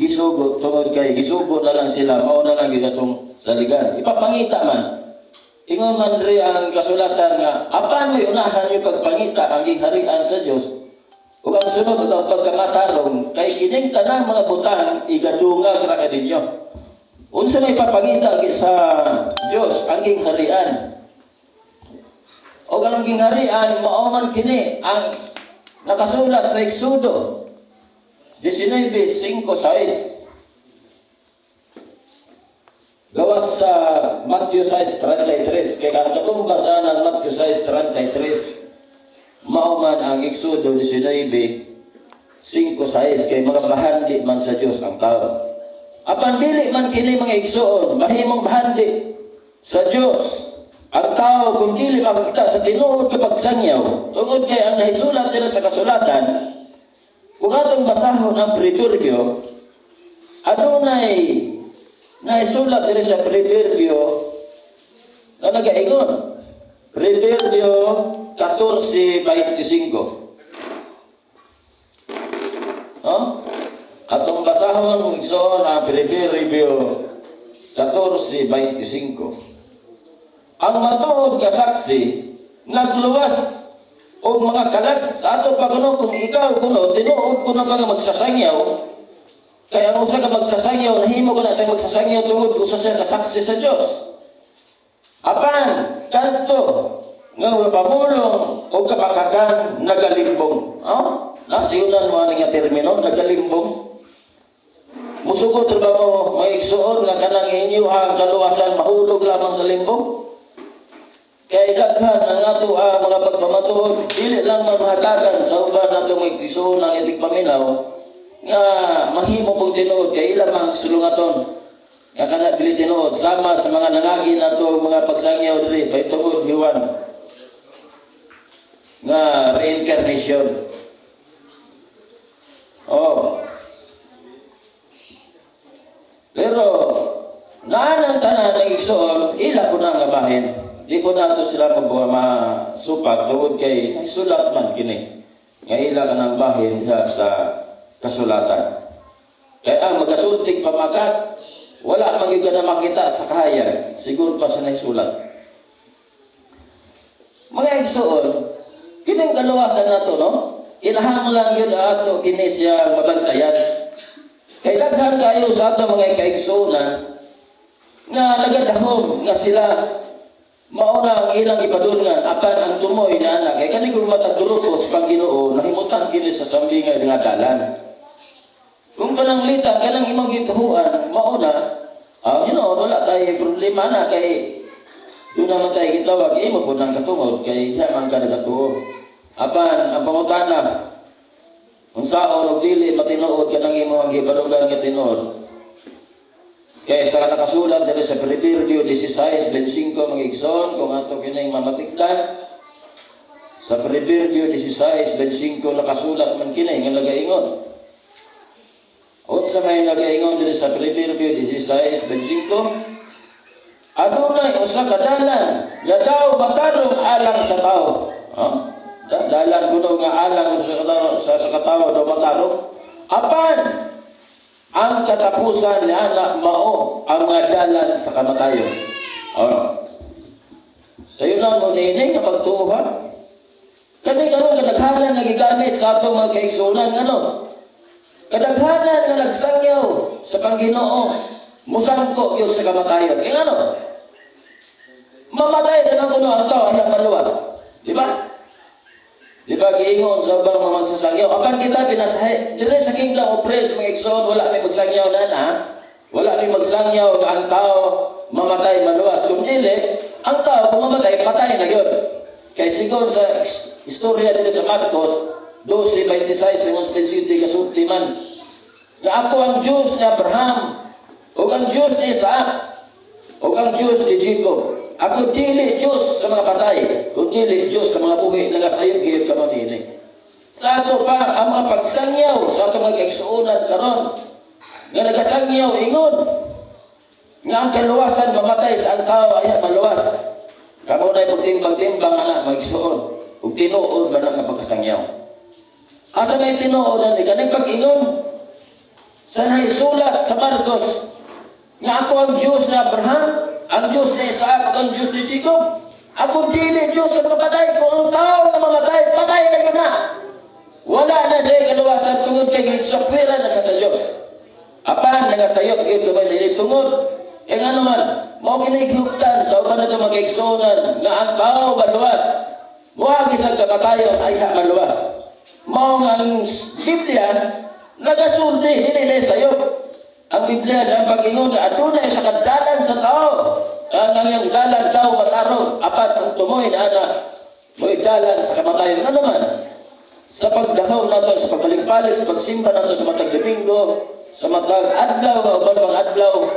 gisugo tungod kay gisugo na lang sila mao na lang gigatong saligan. Ipapangita man. Ingon man ri ang kasulatan nga apan may unahan yung pagpangita ang giharian sa Dios. Ug ang sunod ang pagkamatarong kay kining tanang mga butang igadungag ra kadinyo. Unsa may papangita sa Dios ang gingharian? O ang gingharian mao man kini ang nakasulat sa Exodo 19:5-6. Gawas sa Matthew 6:33. Kaya katong basahan ng Matthew 6:33, mao man ang Exodo 19:5-6 kay mga bahandi man sa Dios ang tao. Apan dili man kini mga igsoon, mahimong bahandi sa Dios ang tao kung dili makakita sa tinuod nga pagsangyaw. Tungod kay ang nahisulat nila sa kasulatan, kung atong basahon ang Proverbio, adunay naisulat nila sa Proverbio na nagaingon. Proverbio 14:25. Atong basahon kung igsoon ang Proverbio 14:25. Ang matuod nga saksi nagluwas o mga kalag sa ato pagano kung ikaw kuno tinuod ko na mga magsasangyaw kaya ang usa ka magsasangyaw nahimo ko na sa magsasangyaw tungod usa sa kasaksi sa Dios. Apan kanto nga pamulong o kapakakan nagalimbong. Nasiyunan mo nga termino nagalimbong. Musugot ba mo may igsuon nga kanang inyo ang kaluwasan mahulog lamang sa limbong? Kaya daghan ang ato mga pagpamatuod, dili lang mamahatagan sa uban nato may igsuon ang itig paminaw nga mahimo pong tinuod kay lamang sulungaton nga kana bili tinuod sama sa mga nangagi nato mga pagsangyaw diri kay tungod hiwan nga reincarnation. Pero naan ang tanan ng igsoon, ila po na nga bahin. Di po nato sila masupat tungod kay sulat man kini. Nga ila ka ng bahin sa kasulatan. Kaya ang magasultik pamakat, wala magiga na makita sa kahayag. Siguro pa sa naisulat. Mga igsoon, kining kaluwasan nato, no? Kinahanglan yun ato kini siya mabantayan. Kay daghan kayo sa ato mga kaigsuonan nga nagadahom nga sila mauna ang ilang ipadungan apan ang tumoy na anak kay kani kung matagrupo sa Panginoon nahimutan kini sa sambingay nga dalan. Kung kanang lita kanang imong gituhuan mauna wala tayo problema na kay doon naman tayo gitawag imo po nang katungod kay siya man ka nagatuo. Apan ang pangutana kung saan o dili matinuod ka ng imong gibarugan nga tinuod. Kaya sa nakasulat dali sa Proverbio 16:25 mga igsoon kung ato kining mamatikdan sa Proverbio 16:25 nakasulat man kini nga nagaingon. Unsa may nagaingon diri sa Proverbio 16:25? Adunay usa ka dalan nga daw matarong alang sa tao. Dalan kuno nga alang sa katao daw matarong. Apan ang katapusan ni anak mao ang mga dalan sa kamatayon. Sayo na mo nini nga pagtuha. Kani karon kadaghanan nga gigamit sa ato mga kaigsuonan kadaghanan nga nagsangyaw sa Panginoon musangko gyud sa kamatayon. Kaya mamatay sa nang kuno ang tao ay maluwas. Di ba? Di ba giingon sa ubang mga magsasangyaw? Apan kita pinasahe. Dili sa kingdom of praise mga igsoon, wala may magsangyaw na. Wala may magsangyaw ang tao mamatay maluwas. Kung dili, ang tao kung mamatay, patay na yun. Kaya siguro sa istorya dito sa Marcos 12:26 ng Ospensity kasulti man. Nga ako ang Diyos ni Abraham, o ang Diyos ni Isaac, o ang Diyos ni Jacob. Ako dili Diyos sa mga patay, kung dili Diyos sa mga buhi na nasayod gayud ka manini. Sa ato pa ang mga pagsangyaw sa ato mga kaigsuonan karon nga nagasangyaw ingon nga ang kaluwasan mamatay sa ang tao ay maluwas. Kamo na pagtimbang-timbang anak maigsuon ug tinuod ba na pagkasangyaw. Asa may tinuod ani kaning pag-ingon Sa naisulat sa Marcos, nga ako ang Diyos ni Abraham, ang Diyos ni Isaac, ang Diyos ni Jacob. Ako dili Diyos sa mamatay. Kung ang tao na mamatay, patay na yun na. Wala na siya kaluwasan tungod kay gisapwira na sa Diyos. Apan, nangasayok ito ba nila tungod? E nga naman, mau kinigugtan sa uban na ito mag-eksonan nga ang tao maluwas. Muhag isang kamatayon ay maluwas. Mau nga ang Biblia, nagasulti, hindi na sayok. Ang Biblia sa pag-ingon na adunay sa kadalan sa tao. Ang yung dalan tao matarong, apat ang tumoy na anak, mo'y dalan sa kamatayon. Ano naman? Sa pagdahaw na ito, sa pagbalikpalit, sa pagsimba na ito, sa matag Domingo, sa matag adlaw, o uban pang adlaw,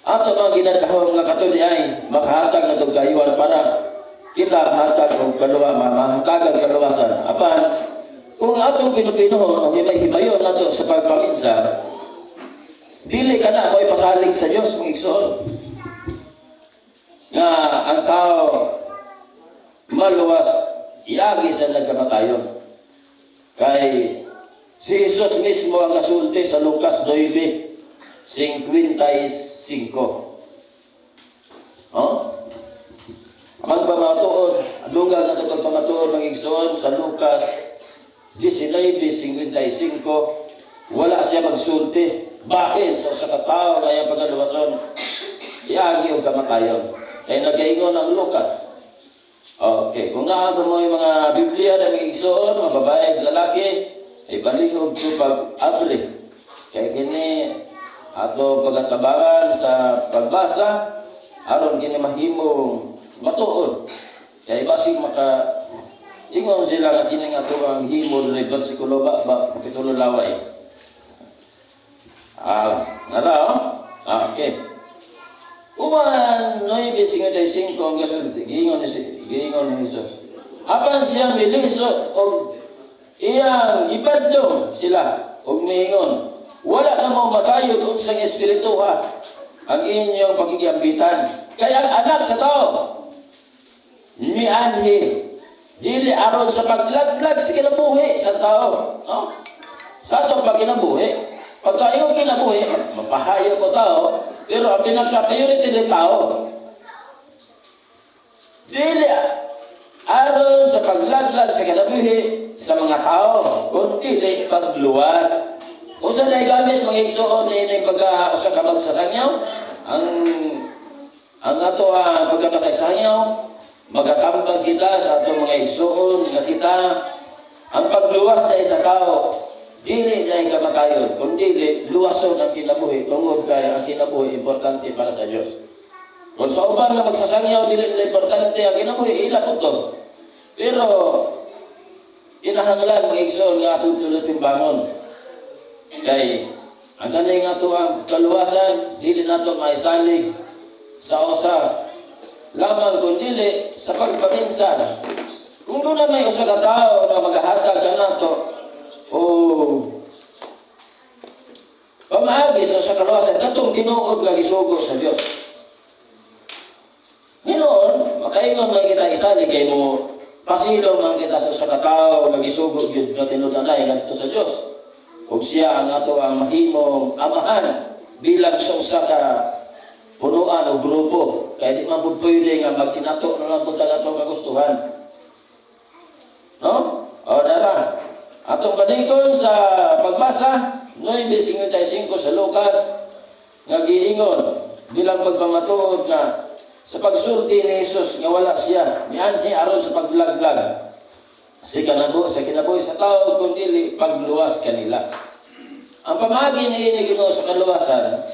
ato mga ginadahaw nga katuli ay makahatag na itong kayuan para kita mahatag o mahatagan kaluwasan. Apan, kung atong pinupinuhon o himay-himayon na ito sa pagpaminsa, dili ka na mo'y pasalig sa Diyos mong igsoon. Nga ang tao maluwas, iagi sa nagkamatayon. Kay si Jesus mismo ang kasulti sa Lucas 9:55. Ang pamatuod, lugar na ito pamatuod ng igsoon sa Lucas 19:55, wala siya magsulti. Bakit? Sa katao kaya pagkaluwason, iagi o kamatayon. Kaya nag-aingon ang Lucas. Okay, kung naano mo yung mga Biblia na may igsoon, mga babae at lalaki, ay balingog ko pag-abri. Kaya kini ato pagkatabangan sa pagbasa, aron kini mahimong matuod. Kaya basig ingon sila nga kini nga ito ang himon na versikulo ba, kapitulo laway. Okay. Uman, 9:55 ang kasulti, giingon ni Jesus. Apan siya miliso, o iyang ibadlong sila, o miingon, wala na mo masayod kung sa espiritu ang inyong pagigiambitan. Kaya ang anak sa tao, mianhi, dili aron sa paglaglag sa kinabuhi sa tao. Sa itong pagkinabuhi. Pagka iyong kinabuhi, mapahayo ko tao, pero ang pinaka-priority ng tao, dili aron sa paglaglag sa kinabuhi sa mga tao, kundi dili pagluwas. Usa na gamit mga igsoon na pagka-usa ka magsasangyaw, ang ato ang pagkakasasangyaw, magatambag kita sa atong mga igsoon nga kita, ang pagluwas na isa tao, dili na kamatayon, kundi luwason ang kinabuhi, tungod kay ang kinabuhi importante para sa Diyos. Kung sa uban na magsasangyaw, dili na importante ang kinabuhi, ila po to. Pero, kinahanglan mga igsoon nga atong tulutin bangon. Kay, ang ganay nga ito ang kaluwasan, dili na ito maisalig sa usa. Lamang kung dili sa pagpaminsan. Kung doon na may usa ka tao na maghahatag ka na ito, o pamaagi sa kaluwasan, katong tinuod nga isugo sa Diyos. Ginoon, makaingon lang kita isalig kay mo, pasilong lang kita sa katao, mag-isugo yun na tinudanay na ito sa Diyos. Kung siya ang ato ang mahimong amahan bilang sa usa ka punuan o grupo. Kaya di man po pwede nga magtinato na lang po tayo itong kagustuhan. No? O, dara. Atong kanikon sa pagbasa, 9:55 sa Lucas, nga giingon, bilang pagpamatuod na sa pagsulti ni Jesus nga wala siya, nianhi aron sa paglaglag. Sa kinabuhi sa tao, kundi pagluwas kanila. Ang pamagi ni Ginoo sa kaluwasan,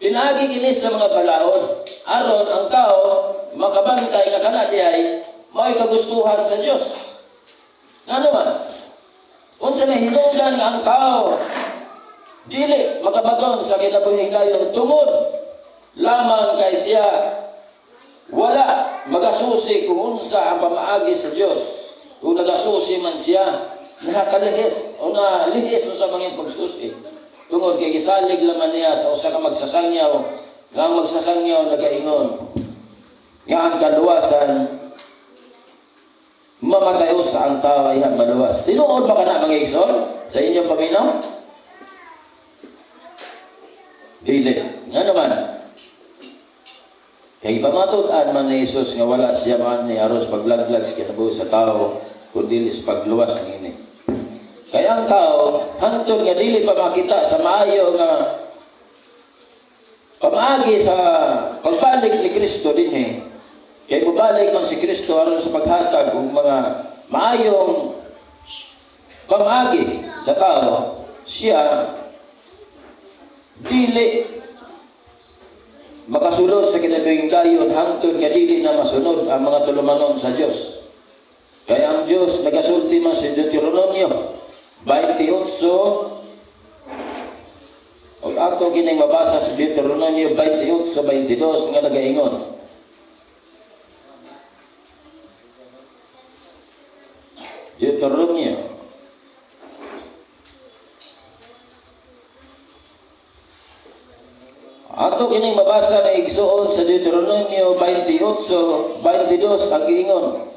pinagi kini sa mga balaod, aron ang tao makabantay nga kanadi ay may kagustuhan sa Diyos. Nga naman, kung sa nahinungdan nga ang tao, dili makabagon sa kinabuhing gayon, tungod lamang kay siya, wala magasusi kung unsa ang pamaagi sa Diyos. Kung nagasusi man siya, nakakalihis o nalihis sa mga pagsusi. Tungod kay gisalig laman niya sa usa ka magsasangyaw, nga magsasangyaw nagaingon. Nga ang kaluwasan, mamatay usa ang tao ay maluwas. Tinuod ba ka na mga igsoon sa inyong paminaw? Dili. Nga naman, kay pamatud-an man ni Jesus nga wala siya man ni aros paglaglag sa kinabuhi sa tao, kundi sa pagluwas ng ini. Kaya ang tao, hantod nga dili pa makita sa maayo nga pamaagi sa pagbalik ni Kristo din eh. Kaya bubalik man si Kristo aron sa paghatag ng mga maayong pamaagi sa tao, siya dili makasulod sa kinabuhing dayon hangtod nga dili na masunod ang mga tulumanon sa Dios. Kaya ang Dios nagasulti man sa Deuteronomio 28 o ato kining mabasa sa Deuteronomio 28:22 nga nagaingon. Deuteronomio ato kining mabasa na igsuon sa Deuteronomio 28:22 ang giingon.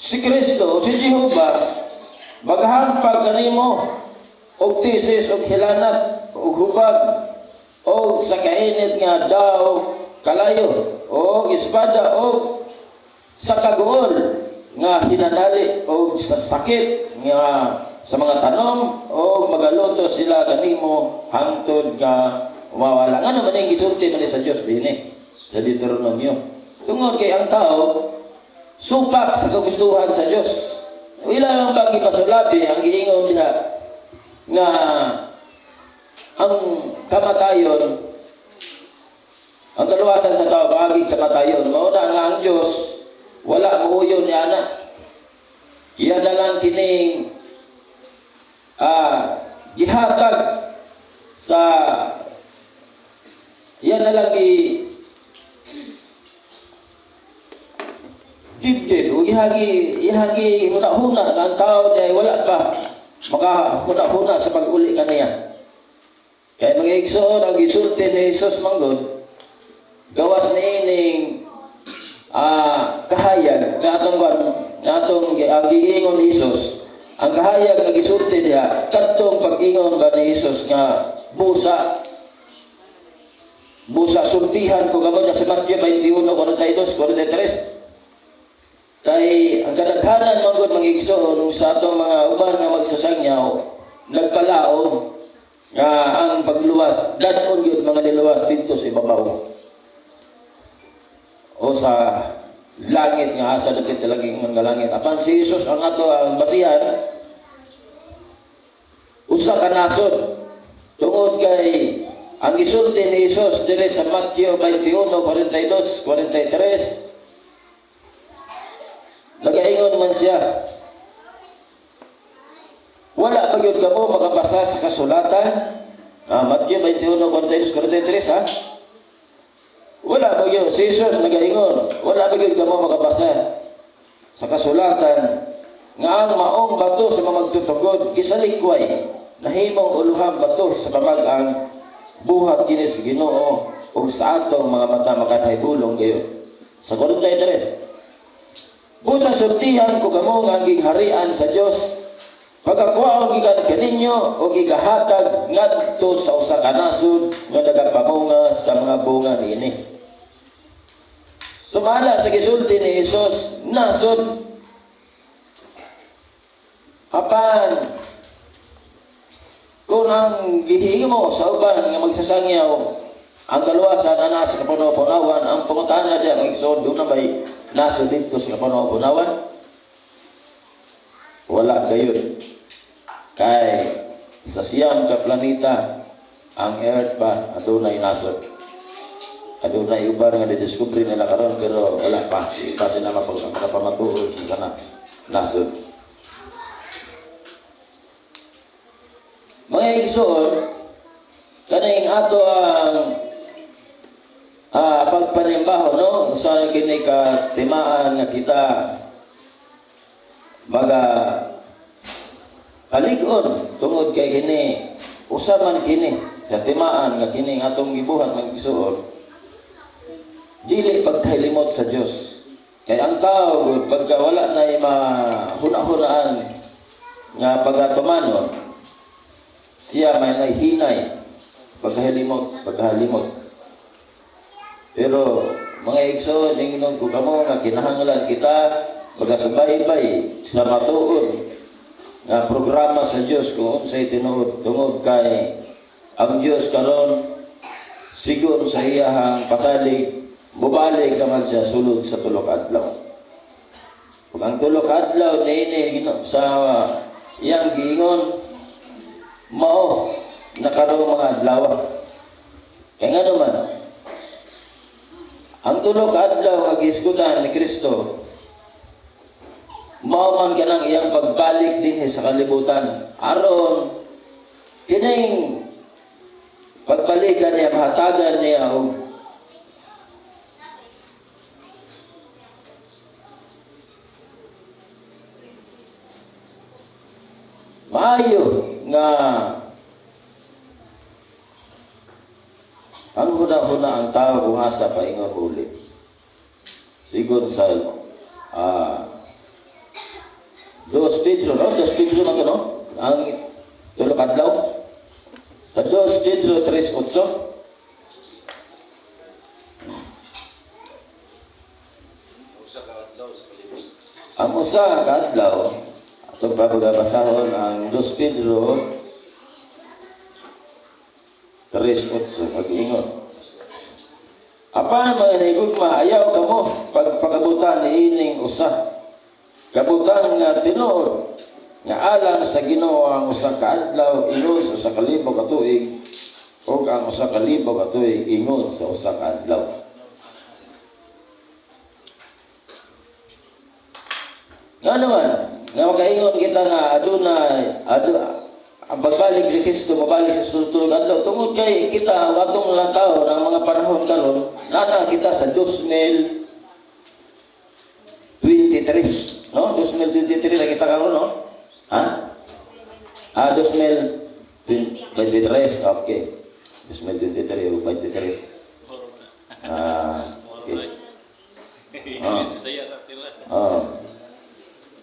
Si Kristo, si Jehova, maghampag kanimo og tisis og hilanat og hubag og sa kainit nga daw kalayo og espada og sa kaguol nga hinadali og sa sakit nga sa mga tanom og magaluto sila kanimo hangtod nga mawala. Nga naman yung gisulti man sa Diyos bini sa Deuteronomio. Tungod kay ang tao supak sa kagustuhan sa Diyos. Wala lang bang ipasulabi ang giingon diha nga ang kamatayon, ang kaluwasan sa tao paaging kamatayon, mauna nga ang Diyos wala muuyon ni ana. Iya na lang kining gihatag sa yan na lang dibdib o ihagi huna-huna ang tao dahil wala pa makahuna-huna sa pag-uli kaniya. Kaya mga igsoon ang gisulti ni Jesus manggod gawas na ining kahayag natong ang giingon ni Jesus. Ang kahayag nga gisulti niya kadtong pag-ingon ba ni Jesus nga busa sultihan ko gamon sa Matthew 21:42-43. Kay ang kadaghanan manggod mga igsoon sa atong mga uban nga magsasangyaw nagpalaom nga ang pagluwas danon gyud mga niluwas dito sa ibabaw o sa langit nga asa dapit talaging nga langit. Apan si Jesus ang ato ang basihan usa ka nasod tungod kay ang gisulti ni Jesus dire sa Matthew 21:42-43 nagaingon man siya, wala pa yun ka mo makabasa sa kasulatan. Matthew 21:42-43 ha? Wala pa yun. Si Jesus nagaingon, wala pa yun ka mo makabasa sa kasulatan nga ang maong bato sa mamagtutugod gisalikway nahimong uluhang bato sa pamagang buhat kini sa Ginoo o sa atong mga mata makatahibulong gayon. Sa 43 busa sultihan ko kamo nga gigharian sa Dios pagkakwaon gikan kaninyo o gigahatag ngadto sa usa ka nasod nga nagapamunga sa mga bunga niini. Sumala sa gisulti ni Jesus nasod apan kung ang gihimo sa uban nga magsasangyaw ang kaluwasan na nasa kapunaw-punawan, ang pangutana diya mag-igsoon doon na ba'y nasa dito sa kapunaw-punawan? Wala gayon. Kay sa siyam ka planeta ang Earth ba adunay nasod. Adunay ubar nga didiskubre nila karon pero wala pa. Ita sila mapamatuod sa nasod. Mga igsoon, kaning ato ang pagpanimbaho no sa kini ka timaan nga kita maga palig-on tungod kay kini usa man kini sa timaan nga kini atong gibuhat ng igsoon dili pagkahilimot sa Dios. Kay ang tao pagka wala na mahuna-hunaan nga pagatumanon siya may nahinay pagkahalimot. Pero mga igsoon, ningon ko kamo nga kinahanglan kita magasubaybay sa matuod nga programa sa Dios kung unsay tinuod tungod kay ang Dios karon sigon sa iyahang pasalig mubalik naman siya sulod sa tulok adlaw. Kung ang tulok adlaw niini sa iyang giingon mao nakarong mga adlaw. Kaya nga naman ang tulok adlaw nga gisgutan ni Kristo mao man kanang iyang pagbalik din sa kalibutan aron kining pagbalikan niya mahatagan niya og maayo nga ang huna-huna ang tao buhasa pa ingon ulit sigon sa Dos Pedro, no? Dos Pedro na no? Ang tulok adlaw. Sa Dos Pedro 3:8. Ang usa ka adlaw, atong pagabasahon ang Dos Pedro 3:8 mag-ingon. Apan mga naigugma, ayaw kamo pagpakabutan ni ining usa. Kabutan nga tinuod nga alang sa Ginoo ang usa ka adlaw ingon sa usa ka libo ka tuig o ang usa ka libo ka tuig ingon sa usa ka adlaw. Nga naman, nga makaingon kita nga ang pagbalik ni Kristo mabalik sa sulod adlaw tungod kay kita ang atong mga tao ng mga panahon karon nana kita sa 2023. No? 2023 na kita karon, no? Ha? 2023. Okay. 2023 o 23. Okay.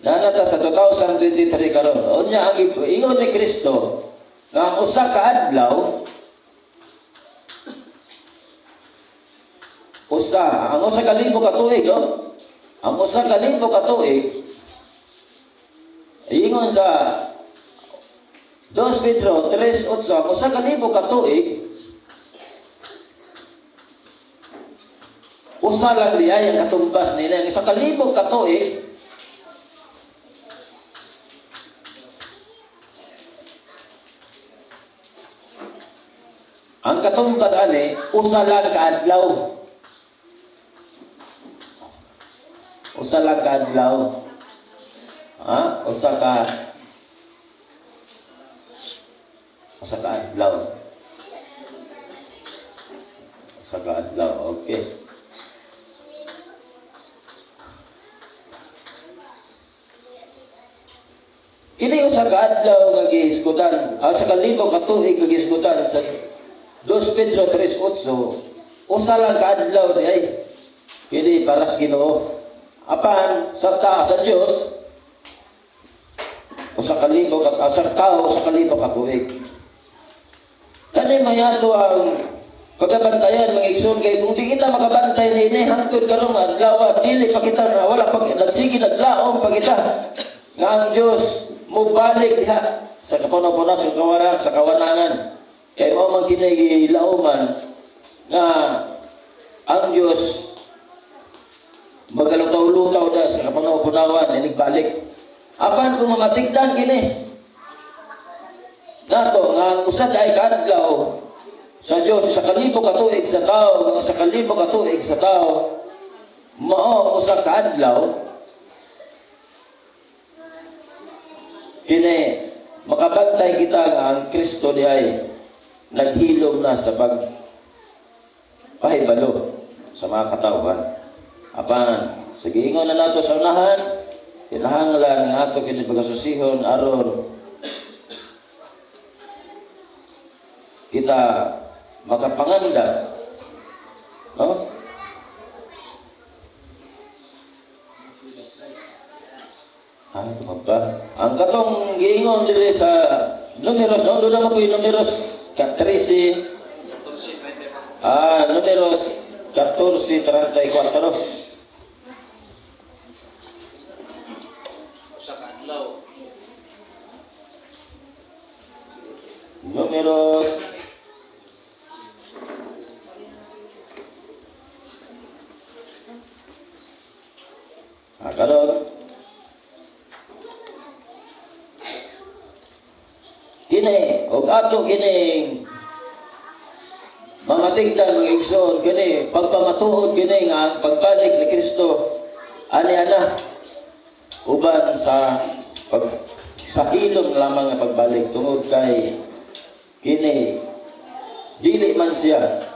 Nanata sa 2023 karon. Unya ang ingon ni Kristo nga ang usa ka adlaw ang usa ka libo ka tuig, no? Ang usa ka libo ka tuig ingon sa 2 Pedro 3:8 ang usa ka libo ka tuig usa lang diay ang katumbas nila ang isa ka libo ka tuig ang katumbas ani usa lang ka adlaw. Usa lang ka adlaw. Ha? Usa ka adlaw. Usa ka adlaw. Okay. Kini usa ka adlaw nga gihisgutan, sa kalibo ka tuig nga gihisgutan sa 2 Pedro 3:8. Usa lang ka adlaw diay. Kini para sa Ginoo. Apan sa Dios usa ka libo ka tao usa ka libo ka tuig. Kani mayato ang pagbantayan mga igsoon kay kung di kita makabantay ni hangtod karon adlaw dili pa kita na wala pag nagsige naglaom pa kita nga ang Dios mo balik diha sa kapuno-puno sa kawaran sa kawanangan kay mao man kini lauman nga ang Dios magalutaw-lutaw da sa kapunaw-punawan inigbalik. Apan kung mamatigdan kini nato nga usa ay kaadlaw sa Dios sa kalibo ka tuig sa tao mga sa kalibo ka tuig sa tao mao usa ka adlaw kini makabantay kita nga ang Kristo di ay naghilom na sa pahibalo sa mga katawhan. Apan, sige ingon na nato sa unahan, kinahanglan nga ato kini pagasusiyon aron kita makapanganda. No? Ang katong giingon diri sa numeros, no? Doon naman po yung numeros 13, Numero 14:34. Sa kadlaw. Numero karon kini og ato kining mamatigdan mga igsoon kini pagpamatuod kini nga ang pagbalik ni Kristo ani ana uban sa sa hilom lamang nga pagbalik tungod kay kini dili man siya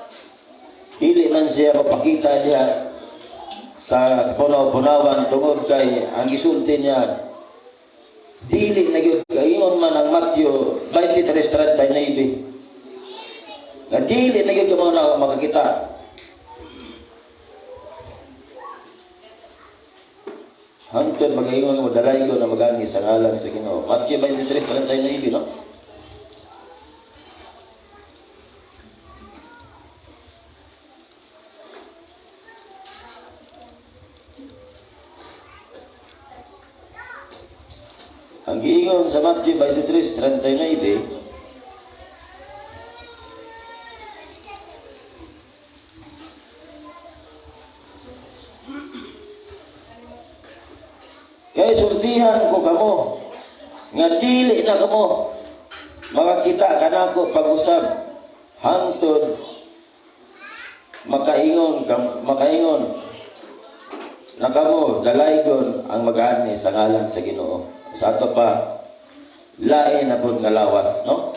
mapakita diha sa punaw-punawan tungod kay ang gisulti niya dili na gyud kaingon man ang Matthew 23:39 nga dili na gyud mo na makakita. Hantod magaingon mo dalay ko na magani sa ngalan sa Ginoo. Matthew 23:39, no? Ang giingon sa Matthew 23:39, kay sultihan ko kamo nga dili na kamo makakita kanako pag-usab hangtod makaingon na kamo dalaygon ang magani sa ngalan sa Ginoo. Sa ato pa lain na pud nga lawas, no?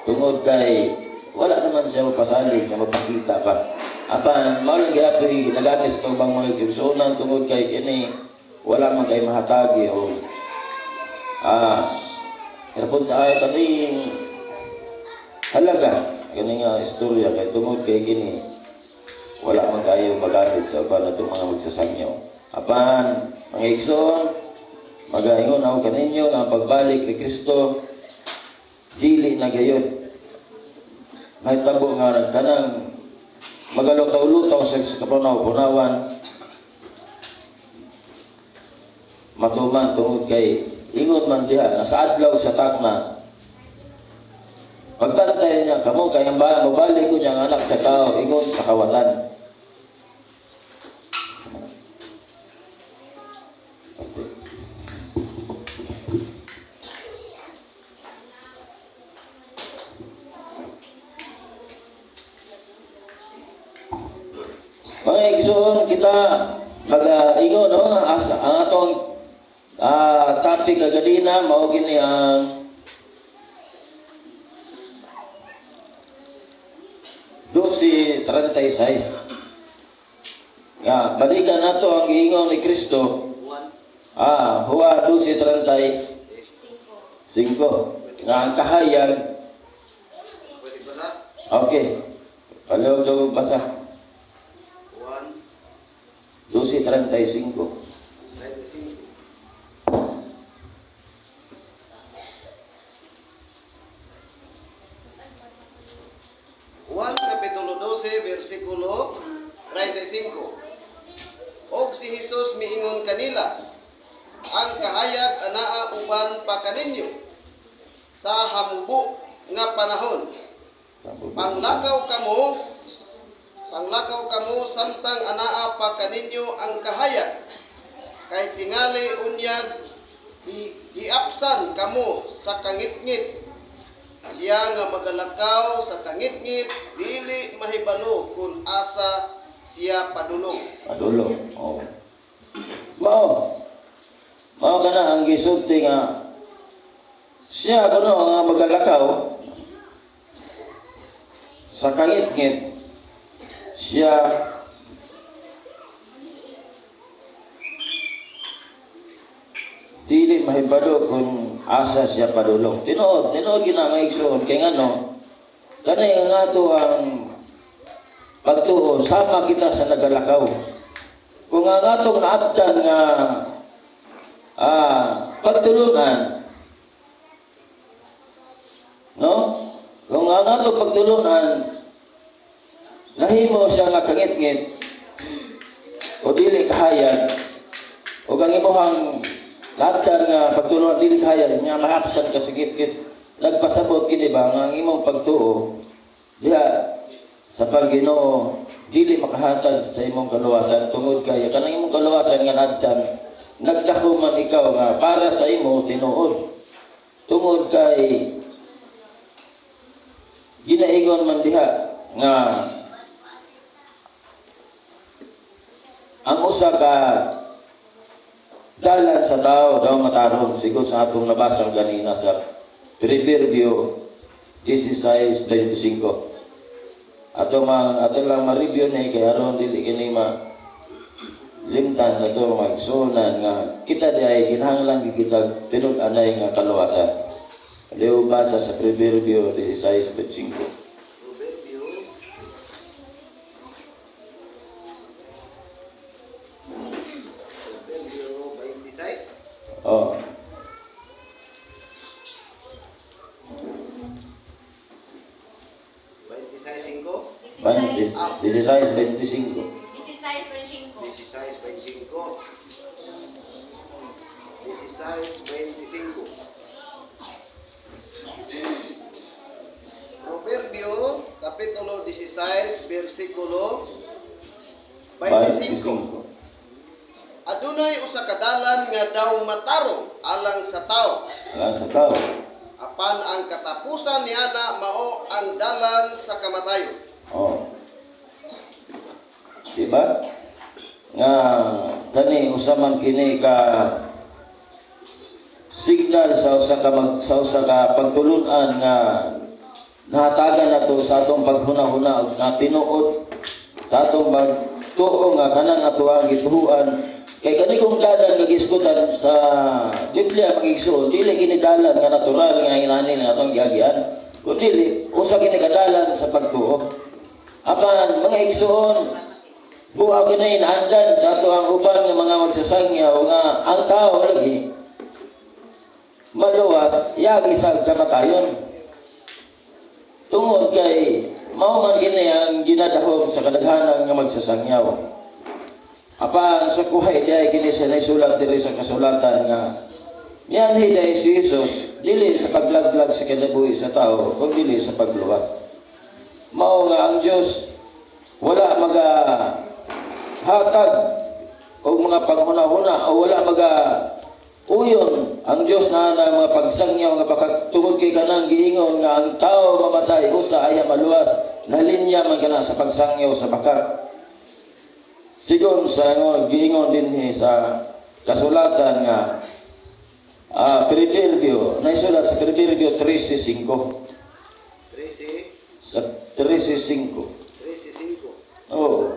Tungod kay wala naman siya mapasalig na mapakita pa. Apan mao lang gyapon nagani sa tubang mga igsuonan tungod kay kini wala man kay mahatagi o kapag tayo kaming halaga kani nga istorya kay tungod kay kini wala man kayo magamit sa uban natong mga magsasangyaw. Apan mga igsoon magaingon ako kaninyo nga ang pagbalik ni Kristo dili na gayon. May tabo nga kanang magalutaw-lutaw sa kapunaw-punawan matuman tungod kay ingon man diha na sa adlaw sa takna pagtantay niya kamo kay ang mabalik ko niyang anak sa tao ingon sa kawatan. Mga igsoon kita mag-ingon no ang atong topic kagadina mao gini ang 12:36. Balikan nato ang giingon ni Kristo. Huwa 12:35. Nga ang kahayag. Okay. Palihog basa. 12:35. Juan Kapitulo 12, versikulo 35. Og si Jesus miingon kanila, ang kahayag anaa uban pa kaninyo sa hamubo nga panahon. Panglakaw kamo samtang anaa pa kaninyo ang kahayag. Kay tingali unyag hiapsan kamo sa kangitngit. Siya nga magalakaw sa kangitngit dili mahibalo kung asa siya padulong. Oh. Mao kana ang gisulti nga siya kuno nga magalakaw sa kangitngit. Siya dili mahibalo kung asa siya padulong. Tinuod ginamaigsoon kay ngano kanay nga ato ang pagtuo sama kita sa nagalakaw. Kung ang atong naabdan nga pagtulungan, no? Kung ang atong pagtulungan nahimo siya nga kangit-ngit o dili kahayag o ang imuhang labdan nga pagtulo dili kahayag nga mahapsan ka sa git-git nagpasabot kini ba nga ang imong pagtuo diha sa Ginoo dili makahatag sa imong kaluwasan tungod kay kanang imong kaluwasan nga labdan nagdako man ikaw nga para sa imo tinuod tungod kay ginaigon man diha nga ang usa ka dalan sa tao daw matarong sigon sa atong nabasang ganina sa Proverbio 16:25. Ato lang ma-review ni kay aron dili kini limtan sa to magsunan nga kita di ay kinahanglan kita tinud-anay nga kaluwasan. Leo basa sa Proverbio 16:25. Oh. 16:25. 16:25. Proverbio, Kapitulo 16, versikulo 25. Adunay usa ka dalan nga daw matarong alang sa tao. Alang sa tao. Apan ang katapusan niana mao ang dalan sa kamatayon. Oh. Diba? Nga kani usaman kini ka signal sa usa ka pagtulunan nga nahatagan nato sa atong paghuna-huna nga tinuod sa atong pagtuo nga kanang ato ang gituhuan kay kani kung dalan nga gisgutan sa Biblia magigsuon dili kini dalan nga natural nga inanin nga atong giagian kundi usa kini kadalan sa pagtuo apan mga igsuon buha kini naandan sa ato ang uban nga mga magsasangyaw nga ang tao lagi maluwas yagi sa kamatayon tungod kay mao man kini ang ginadahom sa kadaghanan nga magsasangyaw. Apan sa kuhay diay kini sa naisulat diri sa kasulatan nga mianhi dai si Jesus dili sa paglaglag sa kinabuhi sa tao kundi dili sa pagluwas. Mao nga ang Dios wala maga hatag og mga panghuna-huna o wala maga uyon ang Dios na mga pagsangyaw nga pagtungod kay kanang giingon nga ang tao mamatay usa ay maluwas nalinya man kana sa pagsangyaw sa bakak. Sigon sa giingon dinhi sa kasulatan nga Proverbio naisulat sa Proverbio 13:5. 13 Sa 13:5. 13:5. Oh.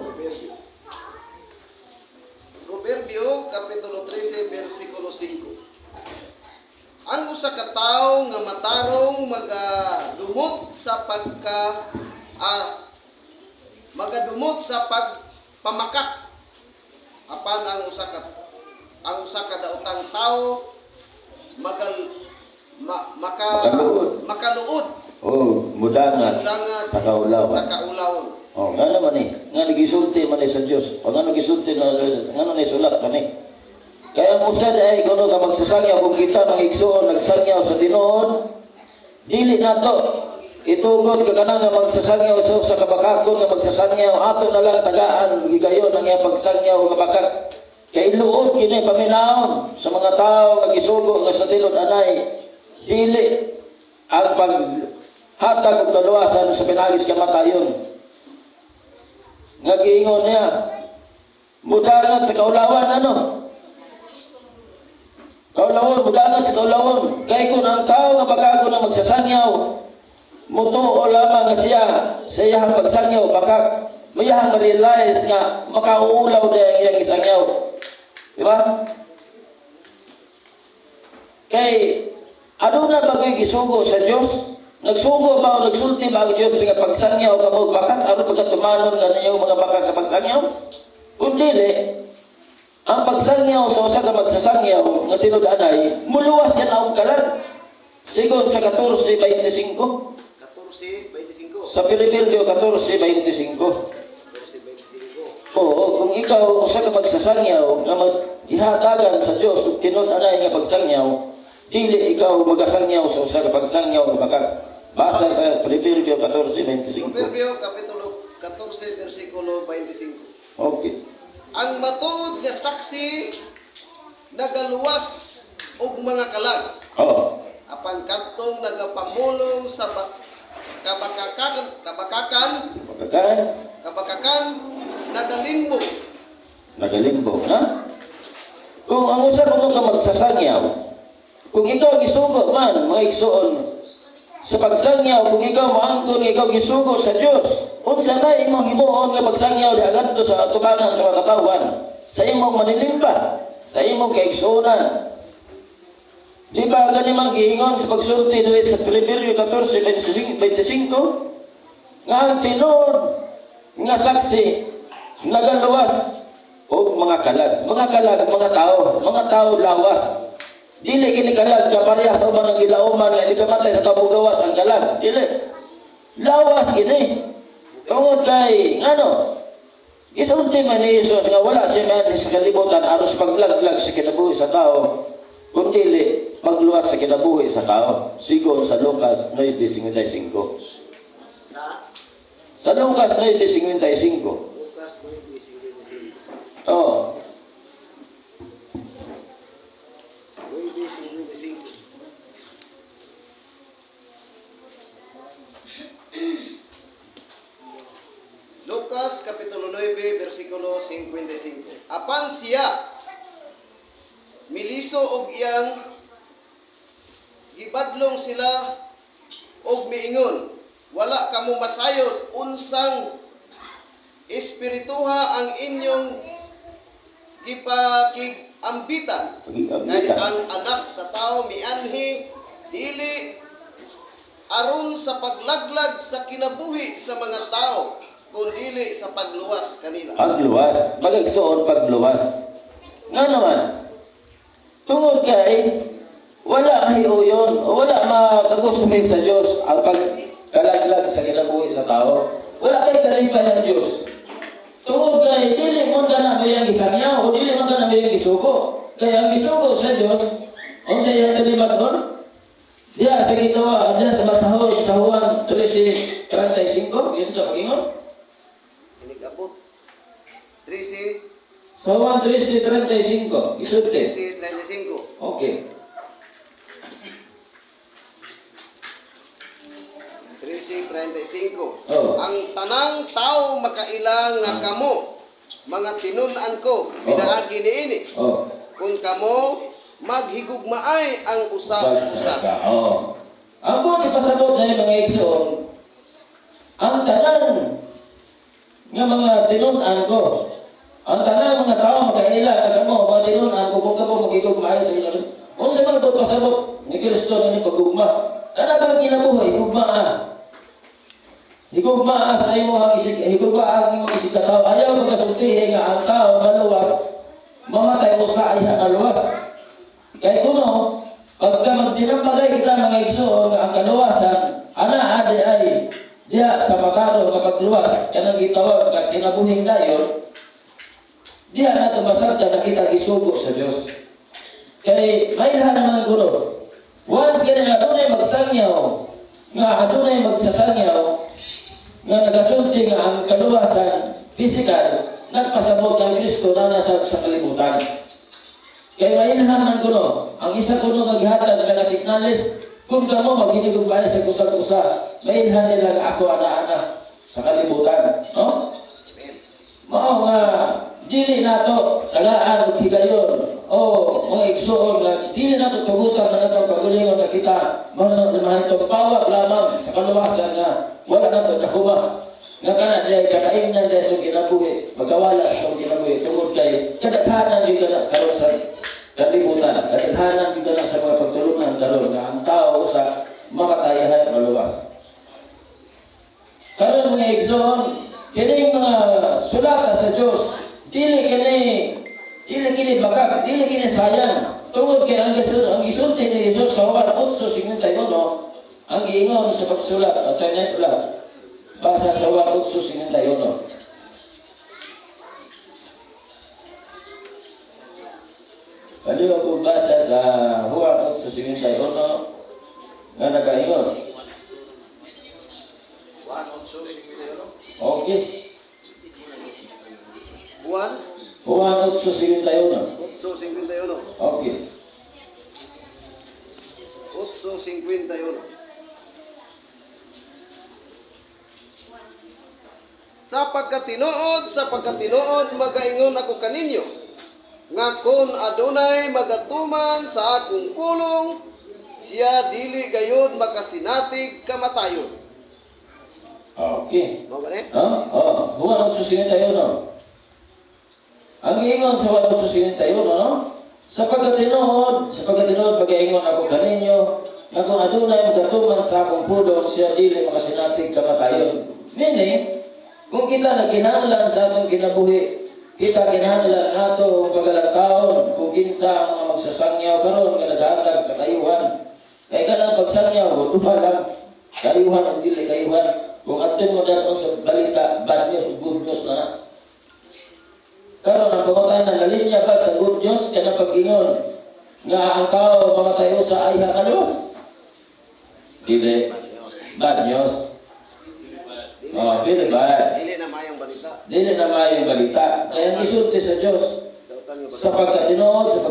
Proverbio Kapitulo 13 versikulo 5. Ang usa ka tawo nga matarong magadumot sa magadumot sa pagpamakak. Apan ang usa ka daotang tawo makaluod. Oh, mudangat sa kaulawan. Sa kaulawon. Oh, nga naman nga nagisulti man sa Dios. O nga nagisulti nga sulat kani. Kaya ang usad ay kuno ka magsasangyaw kung kita mangigsuon nagsangyaw sa tinuod, dili nato itugod ka kanang nga magsasangyaw sa usa ka bakakon nga magsasangyaw ato na lang tagaan gigayon ang iyang pagsangyaw nga bakak. Kay luod kini paminahon sa mga tao nga gisugo nga sa tinud anay dili ang paghatag og kaluwasan sa pinagis kamatayon. Nga giingon niya mudangat sa kaulawan kaulawon mudangat sa kaulawon kay kung ang tao nga bagago na magsasangyaw mutuo lamang nga siya sa iyang pagsangyaw baka mayahang ma-realize nga makauulaw na ang iyang isangyaw, di ba? Kay ano na bagoy gisugo sa Dios? Nagsugo ba o nagsulti ba ang Diyos nga pagsangyaw ka mo bakat ano pagkatumanon nga ninyo mga bakat ka pagsangyaw? Kung dili, ang pagsangyaw sa usa ka magsasangyaw nga tinud-anay muluwas yan ang kalan. Sigon sa 14:25. 14:25. Sa Proverbio 14:25. 14:25. Oo, kung ikaw sa pagsasangyaw na ihatagan sa Dios ug tinud-anay nga pagsangyaw, dili ikaw magasangyaw sa usa ka pagsangyaw nga basa sa Proverbio 14:25. Proverbio Kapitulo 14, versikulo 25. Okay. Ang matuod nga saksi nagaluwas og mga kalag, Oh. apan kadtong nagapamulong sa kabakakan Pagkakaan, nagalimbog. nagalimbog, ha? Kung ang usa kuno ka magsasangyaw, kung ikaw gisugo man, mga igsoon, sa pagsangyaw, kung ikaw maangkon, ikaw gisugo sa Dios, unsa na imong himuon nga pagsangyaw di agadto sa atubangan sa mga katawan, sa imong manilimba, sa imong kaigsuonan. Di ba gani man giingon sa pagsulti dito sa Proverbio 14:25 nga ang tinud nga saksi nagaluwas og mga kalag, mga tao lawas. Dili kini kalag ka parehas sa uban ng gilauman nga di ka matay sa kabugawas ang kalag. Dili. Lawas kini. Tungod kay ngano? Isulti man ni Jesus nga wala siya man sa kalibutan aros paglaglag sa kinabuhi sa tao. Kung dili magluwas sa kinabuhi sa tao. Sigon sa Lucas 9:55. Sa Lucas 9:55. Lucas 9:55. Oh. 9:55. Lucas Kapitulo 9, versikulo 55. Apan siya miliso og iyang gibadlong sila og miingon, wala kamo masayod unsang espirituha ang inyong gipakigambitan. Kay ang anak sa tao mianhi dili aron sa paglaglag sa kinabuhi sa mga tao, kundi sa pagluwas kanila. Pagluwas, magagsuon pagluwas. Nga naman, tungod kay wala mahiuyon o wala makagustuhin sa Diyos ang pagkalaglag sa kinabuhi sa tao. Wala kay kalipay ng Diyos. Tungod kay dili mo ka na mayang isangyaw o dili mo ka na mayang isuko. Kaya ang isuko sa Diyos, o sa iyang kalibat doon, diya sa gitawa, diya sa masahod, sa Juan 13:35, yun sa pag-ingon. Inigabot 13, Sa Juan 13:35, isulti. 13:35. Okay. 13:35. Oh. Ang tanang tao makailang nga kamo mga tinun-an ko pinaagi niini. Oh. Kung kamo maghigugmaay ang usa-usa. Oo. Ang buong ipasabot na yung mga igsoon, ang tanan nga mga tinunan ko, ang tanan mga tao makaila na kamo, mga tinunan ko, kung kamo magigugmaay sa inyo. Kung sa mga pasabot ni Kristo na yung pagugma, tanan bang kinabuhay, higugmaan. Higugmaan sa imo ang isig, higugmaan ang imong isig na tao. Ayaw magkasultihin nga ang tao maluwas, mamatay mo sa ay maluwas. Kaya kuno, pagka magdinampagay kita mga igsoon ang kaluwasan, adi ay diya sa mataro kapag luwas, kanang gitawag at kinabuhing dayon, diya na ito masagda na kita isugo sa Diyos. Kaya mayroon naman kuno, once ka na adunay magsangyaw, nga adunay magsasangyaw, nga nagasulti nga ang kaluwasan, physical, nagpasabot ng Kristo na nasa sa kalibutan. Kaya mainhanan ko no, ang isa ko no naghatag na signalis, kung kamo maghinigugbayan sa kusa-kusa, mainhan nila nga ako ana-ana sa kalibutan. No? Mao nga, dili na to, tagaan o higayon, o mga igsoon na dili na to tugutan na ito pagulingon na kita, mahal ito, pawag lamang sa kaluwasan na wala na to nakuma. Nga kanan niya, kanain na niya sa kinabuhi, magkawala sa kinabuhi, tungod kay kadaghanan yung na karosan kalibutan, kadaghanan yung na sa mga pagtulungan karon na ang tao sa makatayahan maluwas. Karon mga igsoon, kining mga sulata sa Dios, dili kini bakak, dili kini sayang. Tungod kay ang gisulti ni Jesus sa Juan 8:51, ang giingon sa pagsulat, sa niya sulat. Basa sa Juan 8:51. Baliw ako basa sa Juan 8:51 nga nagaingon. Okay. Juan Juan 8:51. 8:51. Okay. 8:51. Sa pagkatinuod magaingon ako kaninyo nga kun adunay magatuman sa akong pulong siya dili gayud makasinatig kamatayon. Okay. Mao ba ni? Juan 8:51. Ang ingon sa Juan 8:51, sa pagkatinuod magaingon ako kaninyo nga kung adunay magatuman sa akong pulong siya dili makasinatig kamatayon. Meaning, kung kita nagkinahanglan sa atong kinabuhi, kita kinahanglan nato pagkalataon kung kinsa ang mga magsasangyaw karon nga naghatag sa kayuhan. Kay kanang pagsangyaw, duha lang kayuhan ang dili kayuhan. Kung atin mo daton sa balita, bad news, good news na. Karon ang pangutanan na linya ba sa good news kana pag-ingon nga ang tao mamatay sa ayha kaluwas? Dili. Bad news. Dili ba? Dili na mayong balita. Dili na maayong balita. Kaya isulti sa Diyos. Dautan nga Sa pagkatinuod,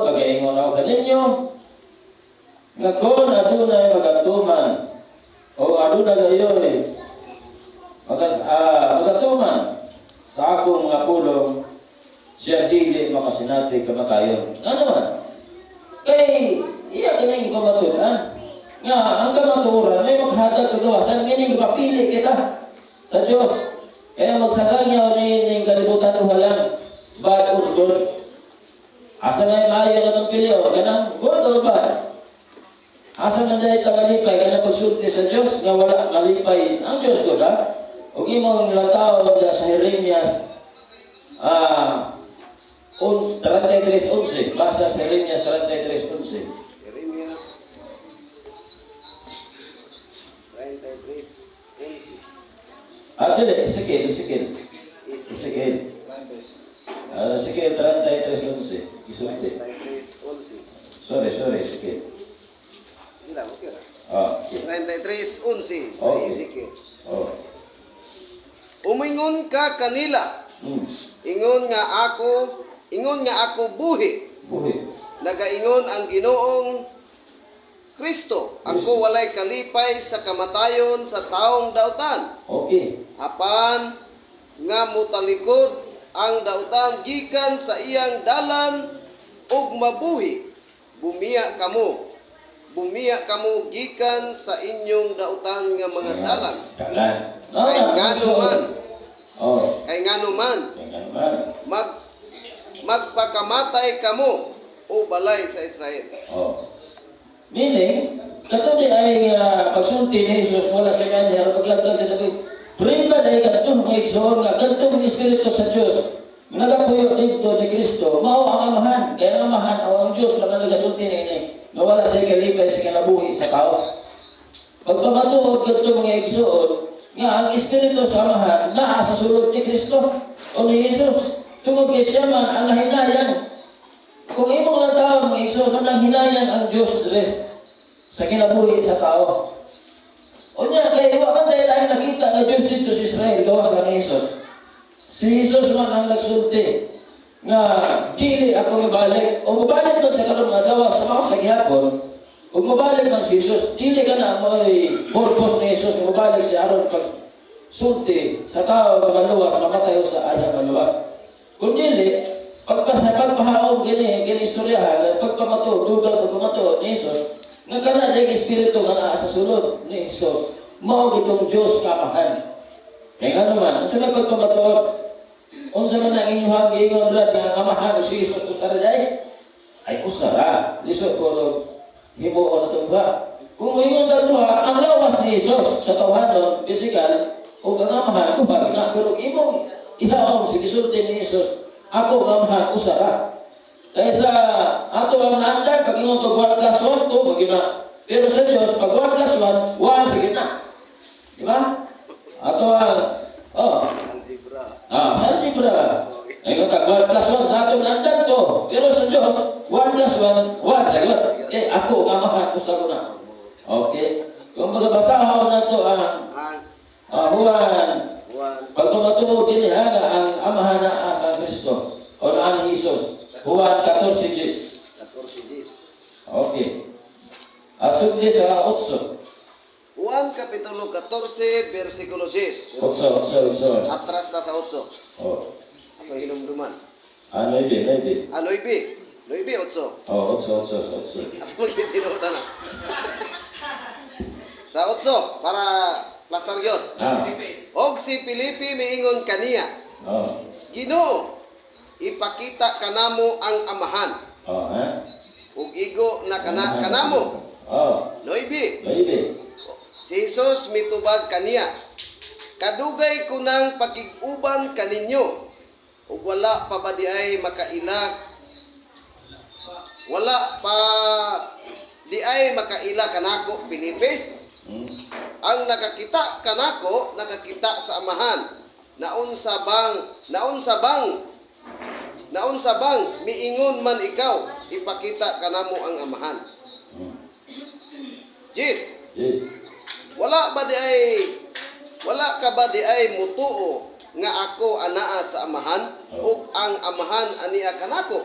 pag-ingon ako kaninyo, nga kung adunay magatuman, o adunay gayoy, magatuman sa akong mga pulong, siya dili makasinati kamatayon. Ano man? Kay, iya kining kamaturan. Nga, ang kamaturan ay maghatag kagawasan, meaning mapili kita sa Diyos. Kaya magsasangyaw ni kalibutan ko walang bad or good. Asa na yung maayo na itong pili o, ganang good or bad? Asa na dahil malipay, ganang pagsulti sa Diyos, nga wala malipay ang Diyos ko na. Huwag imong latao sa Jeremias 33:11. Basta sa Jeremias 33:11. Jeremias 33:11. Dili, Ezekiel. Ezekiel 33:11. Isulti. 33:11. Sorry, Ezekiel. Ila, okay ra. 33:11 sa Oh. Ezekiel. Oh. Umingon ka kanila, ingon nga ako buhi. Buhi. Nagaingon ang Ginoong Kristo, ako walay kalipay sa kamatayon sa taong dautan. Okay. Apan nga mutalikod ang dautan gikan sa iyang dalan ug mabuhi. Bumiya kamo gikan sa inyong dautan nga mga dalan. Dalan. Kay ngano man, Oh. kay ngano man Ganyan man. magpakamatay kamo o balay sa Israel. Oh. Meaning, katuli ay pagsulti ni Jesus mula sa kanya, paglagdag sa David, Priba dahil katong mga igsoon nga, katong Espiritu sa Diyos, nagapuyo dito ni Kristo, mao ang amahan, kaya ang amahan o ang Diyos lang ang nagasulti ni ini, nawala sa kalipay sa kinabuhi sa tao. Pagpamatuod katong mga igsoon, nga ang Espiritu sa amahan, naa sa sulod ni Kristo o ni Jesus, tungod kay siya man ang nahinayan. Kung imong lang tao, mga igsoon, nang hinayan ang Diyos sa kinabuhi sa tao. O niya, kaya iwa ka dahil ay nakita na Diyos dito sa Israel, gawas ka ni Jesus. Si Jesus man ang nagsulti nga dili ako mabalik. O mabalik na sa karon nga gawas sa mga sagyapon, o mabalik na si Jesus, dili ka na may purpose ni Jesus, mabalik si Aaron pag sulti sa tao na maluwas, mamatay sa ayang maluwas. Kung dili, pagpahaog gini istoryahan, pagpamato, dugang pagpamato ni Jesus, nagkana dahil Espiritu nga naa sa sulod ni Jesus, mao itong Diyos kamahan. Kaya nga naman, ang sabi pagpamato, unsa man ang inyong giingon rad nga kamahan si Jesus usara day, ay usara, lisod ko himuon itong ba. Kung ingon dalawa, ang lawas ni Jesus sa tawhanon, physical, o ang amahan, buhag na, pero imong ihaong si gisulti ni Jesus, ako ang amahan usara. Kaya sa ato ang naandar, pag ingon to 1 plus 1, to magina. Pero sa Diyos, pag 1 plus 1, 1 magina. Di ba? Ato ang, Algebra. sa algebra. Ay kung 1 plus 1 sa ato naandar to. Pero sa Diyos, 1 gusto ko na. Okay. Kung magbasahan na to ang Juan, pag tumatuo din nga ang amahan na ang Kristo o na ang Jesus. Juan 14:10. Okay. Asubli sa 8. Juan Kapitulo 14, versikulo 10. 8. Atras na sa 8. Oh. Ako hinumduman. Ano ibi? 9, 8. Oh, 8. As magtitino na na. Sa 8, para plastar yun. Og si Filipe miingon kaniya, Oh. Ginoo, ipakita kanamo ang amahan. Oh, ha? Ug igo na kanamo. Oh. 9. Ibi. Si Jesus mitubag kaniya, kadugay ko ng pakiguban kaninyo, ug wala pa ba di ay makaila, wala pa di ay makaila kanako, Filipe? Ang nakakita kanako, nakakita sa amahan. Naunsa bang miingon man ikaw, ipakita kanamo ang amahan. Yes. Wala ka ba di ay mutuo nga ako anaa sa amahan ug ang amahan ania kanako?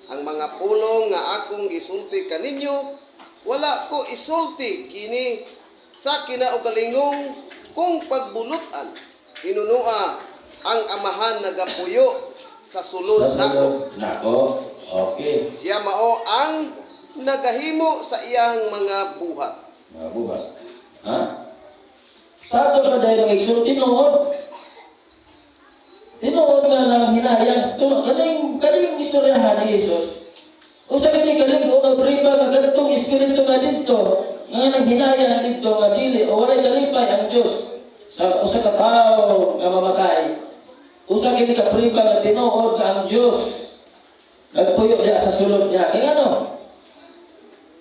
Ang mga pulong nga akong gisulti kaninyo, wala ko isulti kini sa kinaugalingong kung pagbulutan. Inunua ang amahan nagapuyo sa sulod nako. Okay. Siya mao ang nagahimo sa iyang mga buhat. Mga buhat. Ha? Sa sa dahil ng igsoon, tinuod nga ng hinayang, kaling istoryahan ni Jesus. O sa kaling o nabriba nga ganitong espiritu nga dito, nga naghinayang dito nga dili, o walay kalipay ang Diyos sa usa ka tao nga mamatay. Usa kini ka priba nga tinuod nga ang Diyos nagpuyo diya sa sulod niya. Kaya ano?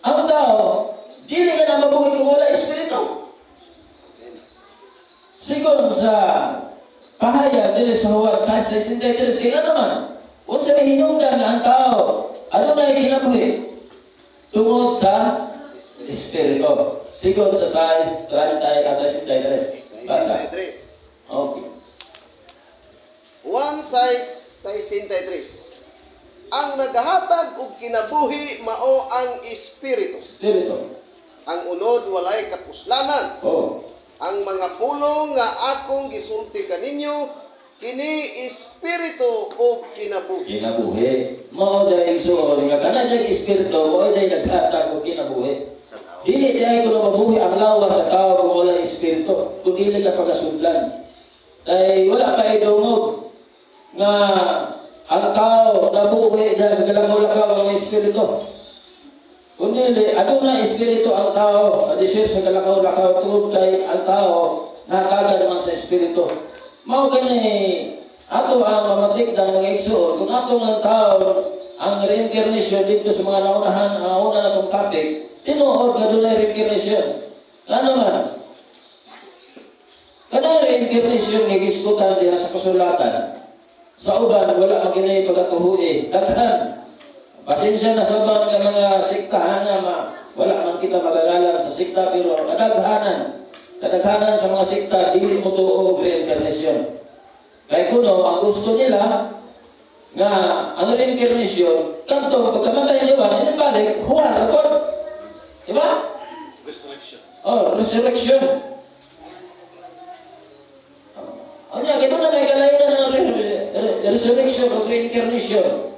Ang tao, dili ka na mabuhay kung wala espiritu. Sigon sa pahayag dili sa Juan 6:63, kaya naman, kung sa hinungdan nga ang tao, ano na ikinabuhi? Tungod sa espiritu. Sigon sa 6:63. Basta. Okay. 1:63. Ang nagahatag og kinabuhi mao ang espiritu. Espiritu. Ang unod walay kapuslanan. Oh. Ang mga pulong nga akong gisulti kaninyo, kini espiritu o kinabuhi. Kinabuhi. Mao dahil suon nga kana dahil espiritu, mao dahil naghatag og kinabuhi. Dili dahil kuno mabuhi ang lawas sa tao kung wala espiritu, kung dili ka pagasudlan. Ay wala pa idungog nga ang tao nabuhi dahil galagaw-lagaw ang espiritu. Kung dili, ano na espiritu ang tao, adisir sa galagaw-lagaw tungod kay ang tao nakagad naman sa espiritu. Mao gani ato ang mamatik ng mga igsoon, kung ato ng tao ang reincarnation dito sa mga naunahan, una na itong topic, tinuod na doon na reincarnation. Ano man? Kada reincarnation nga gisgutan diha sa kasulatan. Sa uban, wala maginay pagkatuhui. Daghan. Pasensya na sa uban ng mga siktahan na wala man kita magagalang sa sikta, pero kadaghanan sa mga sikta, dili mo tuo reincarnation. Kaya kuno, ang gusto nila nga ang reincarnation, kanto, pagkamatay nyo ba, inibalik, huwag, rekord. Diba? Resurrection. Oh, resurrection. Onya, kita na may kalainan ng resurrection o reincarnation.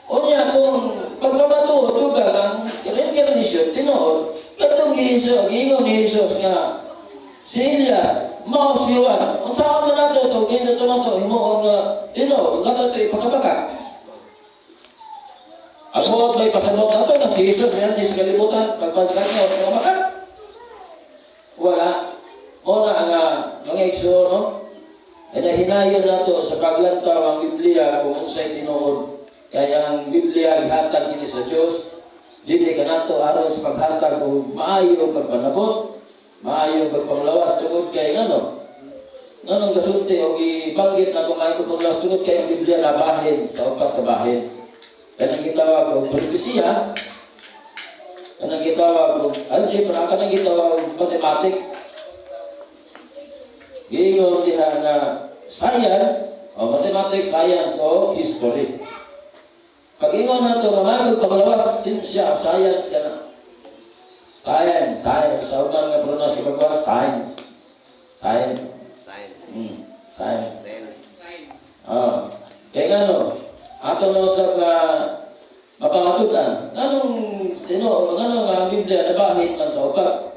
Onya, kung pagmamatuo, tugal ang reincarnation, tinuod, katong giingon ni Jesus nga, si Elias, mao si Juan. Ang saan man nato ito, hindi ito lang ito, himuon nga, tinuod, gato ito ipagkabaga. Ang mga may pasanot sa ito, na si Jesus, yan, sa kalimutan, pagbansan niya, pagkabaga. Wala. O na nga, mga igso, no? Ay nahinayon nato sa paglantaw ang Biblia kung unsay tinuod. Kaya ang Biblia gihatag kini sa Dios. Dili ka nato aron sa paghatag og maayo ang pagpanabot, maayo ang pagpanglawas tungod kay ngano. Nganong gasulti og ibanggit na kung maayo pagpanglawas tungod kay ang Biblia nabahin sa upat ka bahin. Kaya gitawag og propesiya. kanang gitawag og algebra, kanang gitawag og mathematics. Giingon diha nga science, o mathematics, science, o history. Pag-ingon na ito, mga paglawas, sinsya, science ka na. Science. Sa umang nga pronounce ko ba? Science. Science. Science. Science. Kaya nga no, ato na usap na mapangatutan. Anong nga Biblia nabahin man sa upat?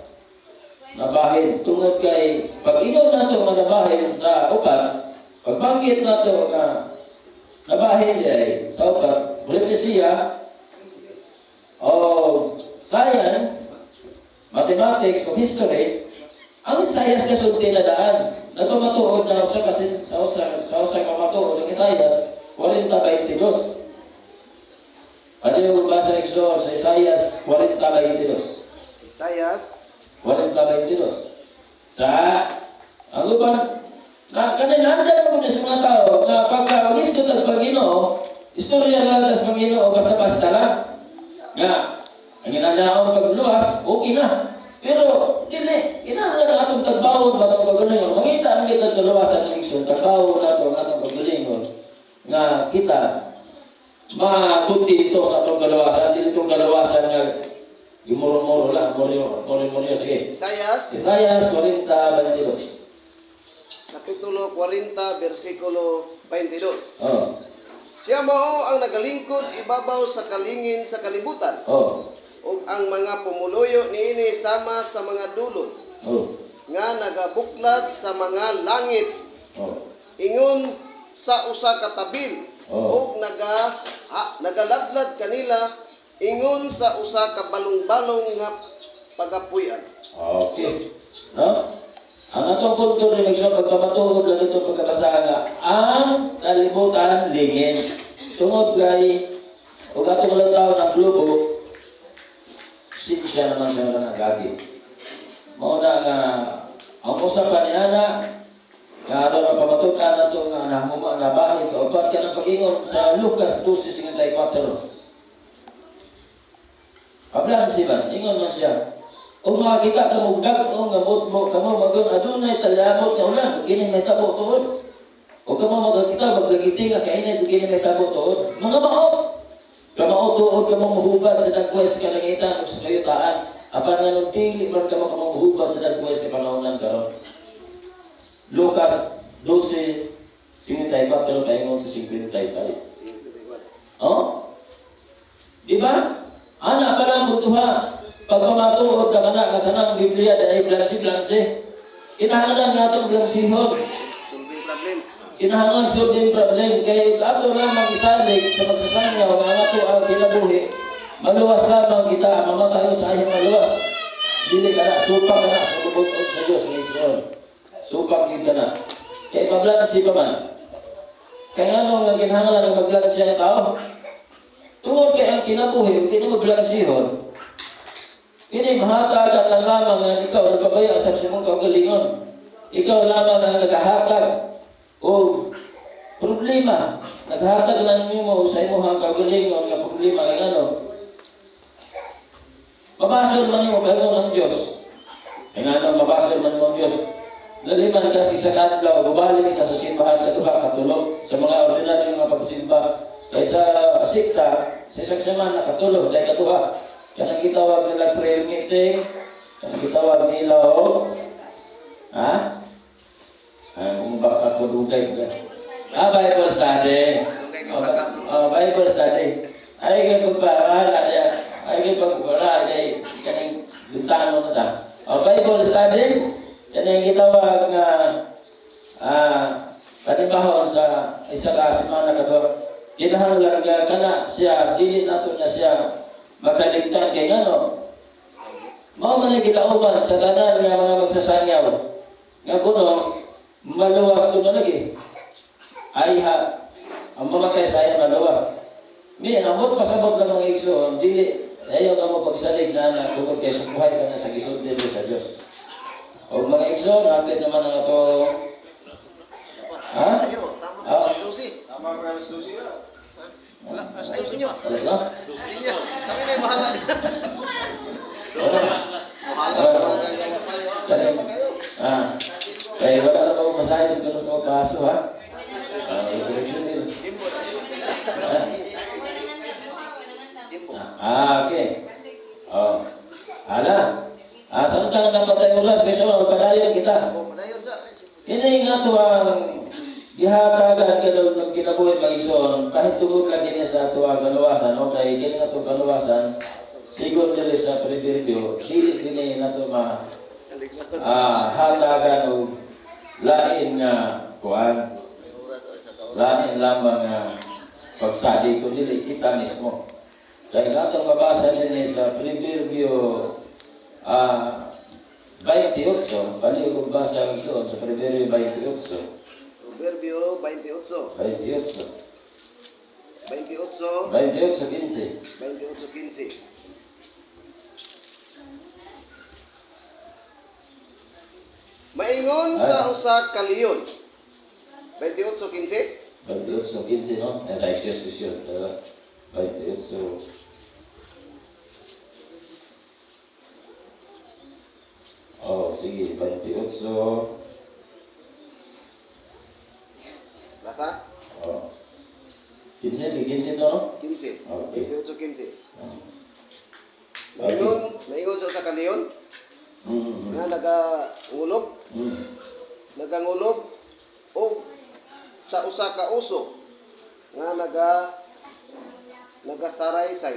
Nabahin. Tungod kay, pag-ingon na ito nga nabahin sa upat, pagbanggit na ito nga nabahin ay sa upat, Propesya, o science, mathematics, o history, ang Isaias kasulti na daan. Nagpamatuod na usa kasi sa usa ka matuod ang Isaias 40:22. Ano yung basa sa Isaias 40:22? Isaias 40:22. Sa ang uban na kanilanda mo sa mga tao na pagka-istot at Panginoon, istorya lang sa Panginoon basta-basta lang. Nga, ang ginanaon pagluwas, okay na. Pero, dili, kinahanglan na atong tagbawon ba itong paggalingon. Mangita ang kita sa luwasan ng Ikson, tagbawon na itong atong paggalingon. Nga kita, matuti ito sa itong kalawasan. Dili itong kalawasan nga imuro-muro lang, muro-muro. Sige. Isaias 40:22. Kapitulo 40, versikulo 22. Oh. Siya mao ang nagalingkod ibabaw sa kalingin sa kalibutan. Oh. Ug ang mga pumuluyo niini sama sa mga dulot. Oh. Nga nagabuklat sa mga langit. Oh. Ingon sa usa ka tabil. Oh. Ug nagaladlad kanila ingon sa usa ka balong-balong nga pagapuy-an. Okay. No? Ang atong punto rin sa pagkamatuhod lang ito pagkabasa nga, ang kalibutan lingin. Tungod kay, kung atong walang tao ng globo, sinsya naman sa mga nagagi. Mauna nga, ang usapan ni Ana, nga ano na pamatukan na ito nga nabahin sa upat ka ng pag-ingon sa Lucas 12:54. Kablaan siya, ingon man siya. O makakita ka mong dagtong nga mo kamo magun adunay talamot nga ulan kini may tabo tuod. O kamo makakita maglagiting nga kainay kini may tabo tuod. Mga mao. Kamo tuod kamo mahubad sa dagwes sa kalangitan ug sa kayutaan. Apan nga nung dili man kamo mahubad sa dagwes sa panahon karon. Lucas 12:54 paingon sa 56. Oh? Di ba? Ana pala butuha. Pag pamatuod ka na kanang Biblia dahil blansi-blansi, kinahanglan nga itong blansihod. Kinahanglan solving problem. Kaya ato lamang isalig sa magsasanyaw nga nga ito ang kinabuhi, maluwas lamang kita, mamatay sa ayang maluwas. Dili ka na, supak ka na, sa bubutod sa Diyos ng Israel. Supak ka na. Kaya pablansi pa man. Kaya nga kinahanglan ang magblansi ang tao. Tungod kaya ang kinabuhi, hindi mo blansihod. Ini mahatagan lang lamang na ikaw nagpabaya sa simong kagalingon. Ikaw lamang ang naghahatag o problema. Naghahatag lang mo sa imong kagalingon nga problema ng ano. Mabasol man mo kayo ng Diyos. Ang ano, mabasol man mo ang Diyos. Laliman kasi sa kadlaw, bubalik ka sa simbahan sa duha katulog. Sa mga ordinaryo nga pagsimba. Kaysa sikta, sa isang semana katulog, dahil katuha. Kanang gitawag nila prayer meeting, kanang gitawag nila kung baka ko dugay ka. Bible study. Bible study. Ay kayo pagpapala niya. Ay kayo pagpapala niya. Kanang lutano na ta. Bible study. Kanang gitawag nga panibahon sa isa ka semana kato. Kinahanglan nga kana siya, dili nato niya siya makaligtan kay ano. Mao man gitauban sa tanan nga mga magsasangyaw. Nga kuno maluwas kuno lagi. Ay ang mamatay sa iya maluwas. Mi amot pasabot lang mga igsoon, dili ayaw ka mo pagsalig na tungod kay subuhay ka na sa gisod dili sa Dios. O mga igsoon, hapit naman ang ato Tama ka alas 12 na. Wala, alas 12 nyo. Sige, kami na yung bahala. ganun mo kaso, ha? Resolution nila. Jimbo na. Ha? Jimbo. Okay. Oh. Ala. Samtang napatay oras, kasi magpadayon kita. O, padayon sa. Ini nga ito ang gihatagan ka daw ng kinabuhi mag-ison, kahit tungod lang din sa ito ang kaluwasan, no? Kaya kini nga ito kaluwasan, siguro nila sa pre-review, hindi din na ito hatagan o lain nga kuhan, lain lamang nga pagsadi ko dili kita mismo. Kaya nga itong mabasa din sa pre-review 28, bali kong basa ang ison sa pre-review 28. Proverbio 28. 28. 28. 28:15. 28:15. Maingon sa usa ka leon. 28:15. 28:15, no? Era exercicio, ¿verdad? 28. Oh, sige, 28. Basa? Oh. 15 to, no? 15. Okay. 28:15. Oh. Maingon sa usa ka leon nga nagangulog o sa usa ka uso nga nagasarasay.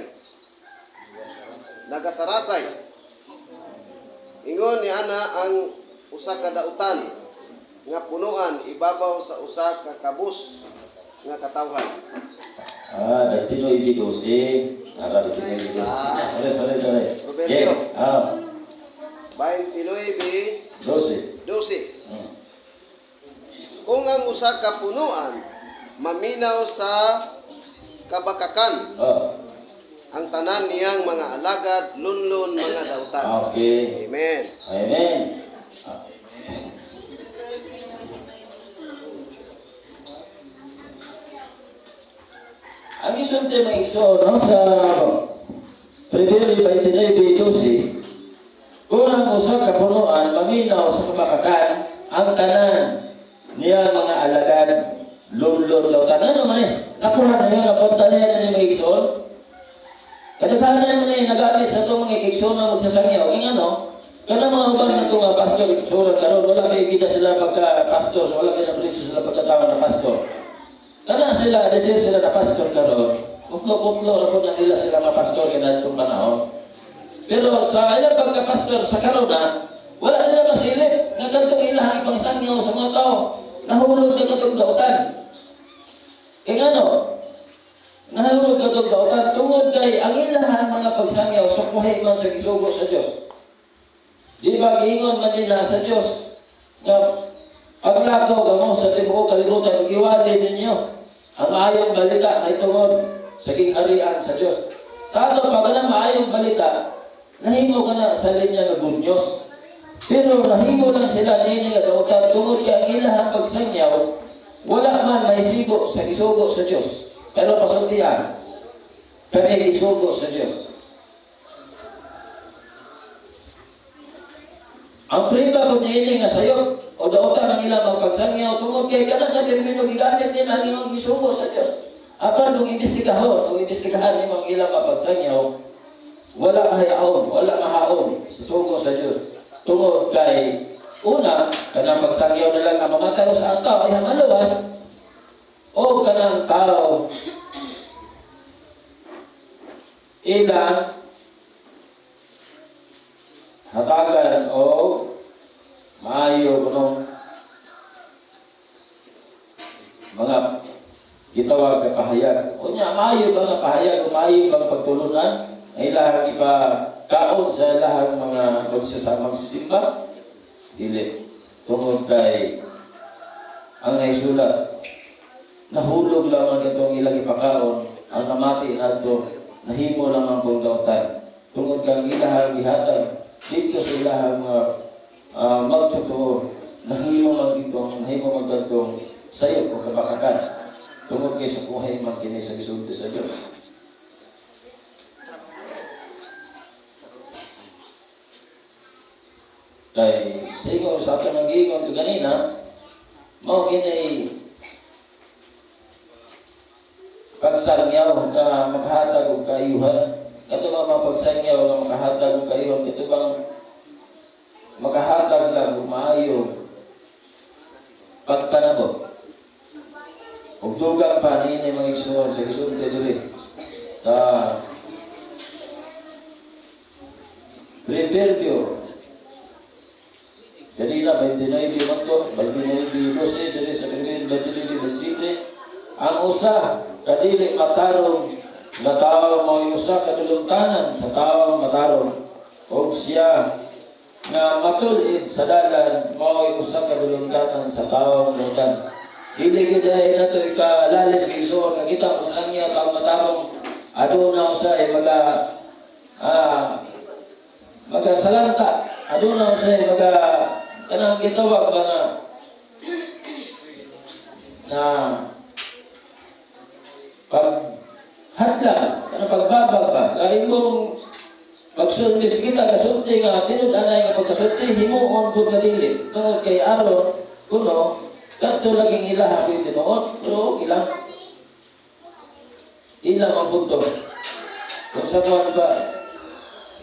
Ingon ni ana ang usa ka dautan nga punuan ibabaw sa usa ka kabus nga katawhan. 29:12. Ara, 29:12. Sorry. Roberto. Ah, 29:12. 12. Kung ang usa ka punuan maminaw sa kabakakan, ang tanan niyang mga alagad lunlon mga dautan. Okay. Amen. Amen. Ang isang tema ikso, no, sa Proverbio 29:12, kung ang usa ka punuan maminaw sa kabakakan, ang tanan niya mga alagad lunlon daw tanan naman eh. Nakuha na yun, napunta na yan ng ikso. Kadaghan na naman eh, nagamit sa itong mga ikso na magsasangyaw. Yung ano, kana mga ubang na itong pastor, iksoran karon, wala may kita sila pagka-pastor, wala may napriso sila pagkatawag na pastor. Kana sila, desir sila na pastor karon, uklo-uklo na po na nila sila mapastor na itong panahon. Pero sa ilang pagka-pastor sa karon na, wala nila masilip, nga ganitong ilahan pagsangyaw sa mga tao, nahulog na katong dautan. Kaya ano, nahulog katong dautan, tungod kay ang ilahan mga pagsangyaw, sukuhay man sa gisugo sa Diyos. Di ba, giingon man nila sa Diyos, na paglakaw kamo sa tibuok kalibutan, mag-iwali ninyo ang maayong balita na itungod sa kingharian sa Diyos. Sa ato, pag na maayong balita, nahimo ka na sa linya ng good news. Pero nahimo lang sila nini nga dautan tungod kay ang ilahang pagsangyaw, wala man may sigo sa isugo sa Diyos. Pero pasultian, kami isugo sa Diyos. Ang priba ko nini nga sayot, o dautan ang ilang pagsangyaw, tungod kay kanang nga termino gigamit din ang iyong isugo sa Diyos. Apan kung imbestigahan ni ang ilang pagsangyaw, wala mahayaon, wala mahaon sa sugo sa Diyos. Tungod kay una, kanang pagsangyaw na lang ang mga tao sa tao ay ang alawas, o kanang tao ilang hatagan o maayo kunong mga gitawag na pahayag. O niya, maayo ba nga pahayag o maayo ba nga pagtulunan ay lahang iba kaon sa lahang mga magsasamang sisimba? Dili. Tungod kay ang naisulat, nahulog lamang itong ilang ipakaon, ang namati na ito, nahimo lamang kong dautan. Tungod kang ilahang ihatag, dito sa ilahang magtotoo, nahimo magdantong sayo o kabakakan. Tungod kay sa buhay magkini sa gisulti sa Diyos. Kay sa ingon sa akin ang giingon ko ganina, mao kini pagsangyaw na makahatag og kaayuhan. Kato nga mga pagsangyaw nga makahatag og kaayuhan, ito bang makahatag lang og maayo pagpanabot. Ug dugang pa niini mga igsoon sa gisunod diri sa Proverbio. Jadi na 29 manto, 29 diri sa Proverbio 27, ang usa kadili matarong na tao mao usa kadulumtanan sa tawo matarong ug siya nga matulid sa dalan mao usa kadulumtanan sa tawo matarong. Dili gyud ay nato ikalalis giso nga kita usan niya tao matarong aduna usay magasalanta aduna usay kanang gitawag ba na paghadlang, kanang pagbabag ba lain mong pagsultis kita kasulti nga tinud anay nga pagkasulti himuon pud madili tungod kay aron kuno kadto laging ilaha pwede noon pero ilang ang punto kung sa kuwan ba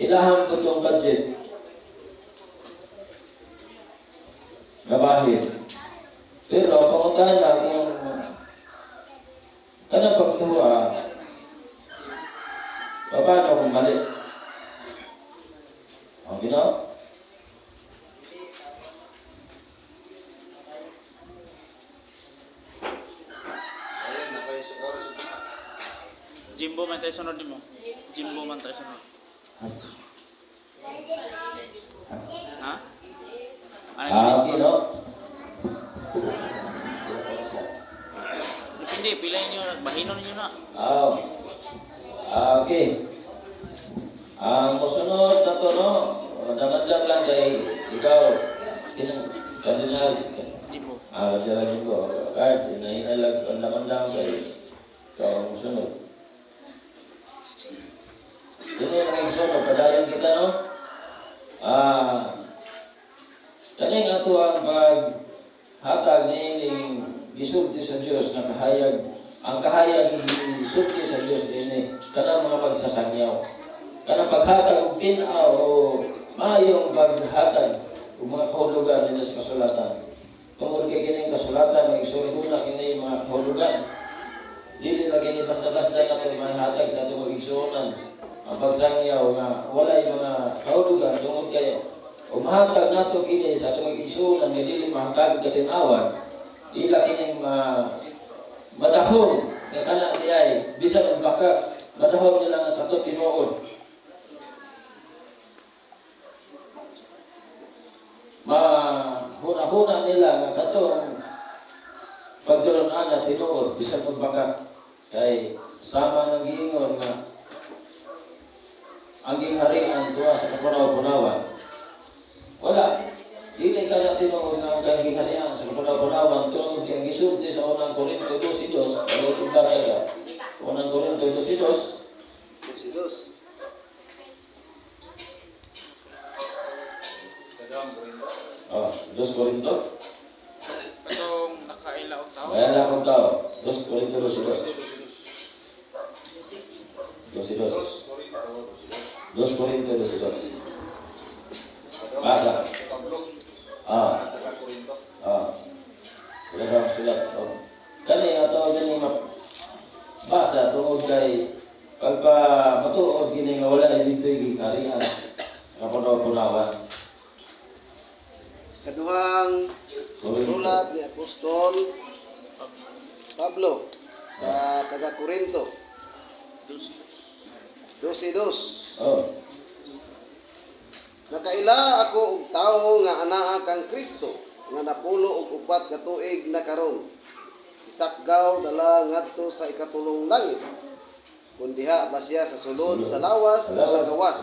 ilahang puntong budget nabahid pero panguntahan na kung kanang pagtuwa paano kung mali ang ginawa. Jimbo man tayo sunod mo. Jimbo man tayo sunod. Ha? Okay, no? Depende, pilay nyo. Bahinon nyo na. Okay. Ang musunod na to, no? Damadlag lang kay ikaw. Kardinal. Jimbo. Kardinal Jimbo. Kahit inalag ang damandang kay ikaw ang musunod. Yun yung mga isunod. Padayon kita, no? Kaning ato ang paghatag niining gisulti sa Dios nga kahayag. Ang kahayag gisulti sa Dios dinhi kanang mga pagsasangyaw. Kanang paghatag og tin-aw o maayong paghatag og mga kahulugan nila sa kasulatan. Tungod kay kining kasulatan may igsoon na kini mga kahulugan. Dili lagi ni basta-basta nato mahatag sa atong igsuonan. Ang pagsangyaw nga walay mga kahulugan tungod kay umahatag nato kini sa atong igsuonan nga dili mahatag katin-awan. Ila kining madahom nga kana diay bisan ang baka madahom nila nga kato tinuod. Mahuna-huna nila nga katong pagdulon-an na tinuod bisan ang baka kay sama ng giingon nga ang gingharian tuwa sa kapunaw-punawan. Wala. Dili ka na tinuod ng gingharian sa kapunaw-punawan tungod kang gisulti sa unang Korinto 2:2. Ano kung basa ka? Unang Korinto 2:2. Oh, 2 Korinto. Katong nakailaw tao. Kaya na akong tao. 2 Korinto 2:2. 2 Korinto 2:2. Basa. Sulat. Kani ato gani basa tungod kay pagpa matuod kini nga wala dito gikarian. Kapunaw punawan. Kaduhang sulat ni Apostol Pablo sa taga Corinto 12:2. Oh. Nakaila ako og tawo nga anaa kang Kristo nga napulo og 4 ka tuig na karon. Isakgaw dala ngadto sa ikatulong langit. Kun diha ba siya sa sulod sa lawas o sa gawas.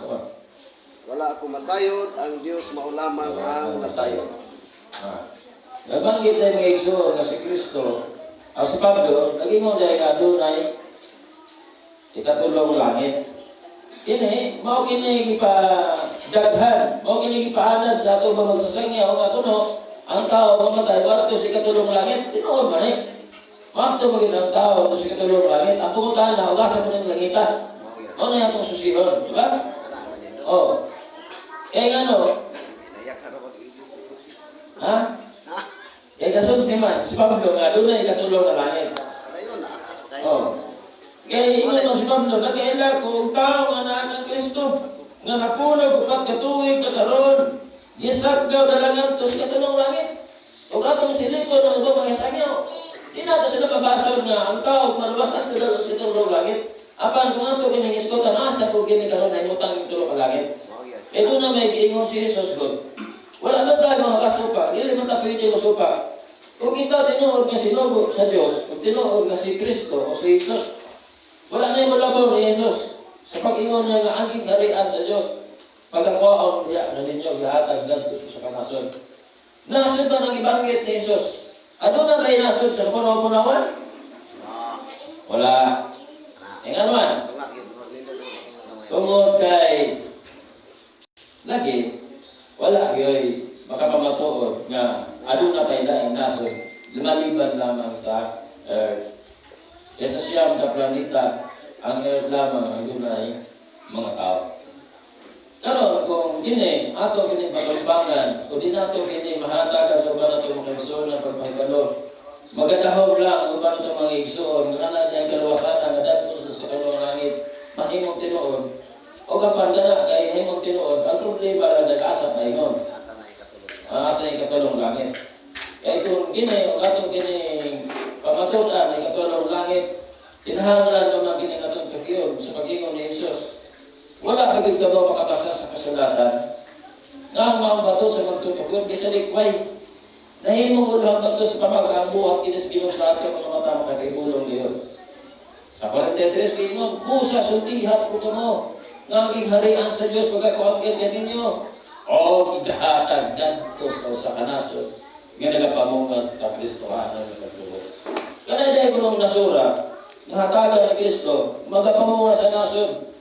Wala ako masayod, ang Dios mao lamang ang nasayod. Nabanggit na mga igsoon nga si Kristo, si Pablo, nag-ingon dahil nga dunay ikatulong langit. Ini, mao kini gipadaghan, mao kini gipaanad sa ato mga magsasangyaw nga kuno ang tao mamatay, wato sa ikatulong langit, tinuod man eh. Wato maging ang tao, wato sa ikatulong langit, ang pumuntahan na, ugasan mo ng langitan. Ano na itong susihon, di ba? Oh. Eh ano, Nayak sa rabag iyo. ha? Eh kasunod naman, si Pablo nga, doon na ikatulong na langit. Ayun, nakakas pa kayo. Oh. Kaya ino na si Pablo, nagkailan kung tao nga na ng Kristo, nga napunog upat katuwig na karon, gisagaw na lang ang tos katulong langit. O katong silito ng ubang mga sangyaw. Di nato sila kabasol nga ang tao maluwasan ko daw sa itong langit. Apan kung ato kinahiskotan, asa ko ginikaroon na imutang yung tulong ka langit. E doon na may giingon si Jesus God. Wala na tayo mga kasupa, hindi man tayo pwede masupa. Kung kita tinuod nga sinugo sa Diyos, kung tinuod nga si Kristo o si Jesus, wala na yung malabaw ni Jesus. Sa pag-ingon niya nga angking harian sa Diyos, pagkakuha niya na ninyo, gahatag ganito sa kanason. Nasod ba ng ibanggit ni Jesus? Ano na kayo nasod sa punaw-punawan? Wala. E nga naman, tungod kay lagi, wala yoy makapamatuod nga aduna na kayo laing nasod, lumaliban lamang sa earth. Kesa siyam na planeta, ang earth lamang ang dunay mga tao. Pero kung kini, ato kini pagkambangan, kung di nato kini mahatagan sa uban nato mga igsoon ng pagpahibalo, magadahog lang ang uban nato mga igsoon, nga na niyang kaluwasan, nga datos sa katulong langit, mahimong tinuod. O kapag na kay himong tinuod, ang problema lang nag-asa na inon. Asa yung katulong langit. Kaya kung kini, o katong kini pamatunan, yung katulong langit, tinahanglan naman kini katong kakiyon sa pag-ingon ni Jesus. Wala kagig ka ba makabasa sa kasulatan na ang mga bato sa magtutukod kasi likway. Nahimong ulang bato sa pamagang buhat kinis-ginom sa ato mga mata makakibulong niyo. Sa 43, ginom, Musa, sultihat ko mo, naging harian sa Diyos pagkakuanggit yan ninyo. O, gigahatag gantos sa kanaso. Nga nagapamungas sa Kristohanan ng katulog. Kaya dahil ko nung nasura, nahatagan ni Kristo, magapamungas sa nasod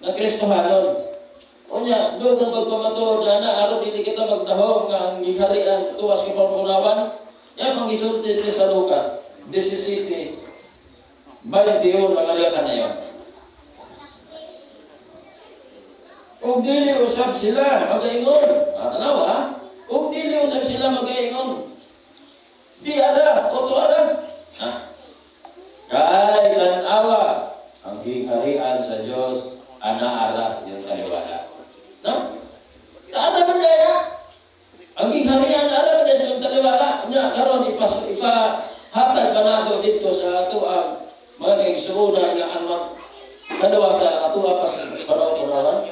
na Kristohanon. Unya, doon ang pagpamatuod na araw dili kita magdahong nga ang giharian tuwas kay pampunawan. Yan ang isulti diri sa Lucas 17. 21 mga na yun. Kung dili usab sila mag-ingon, tanaw ha? Kung dili usab sila mag-ingon, di ada, oto ada. Ha? Kay tanawa ang giharian sa Diyos anaaras yung kaliwala. No? Ada man daya. Ang giharian ara man sa kaliwala. Nya karon ipahatag pa nato dito sa ato ang mga kaigsuonan nga ang kalawa sa ato pa sa paraw-parawan.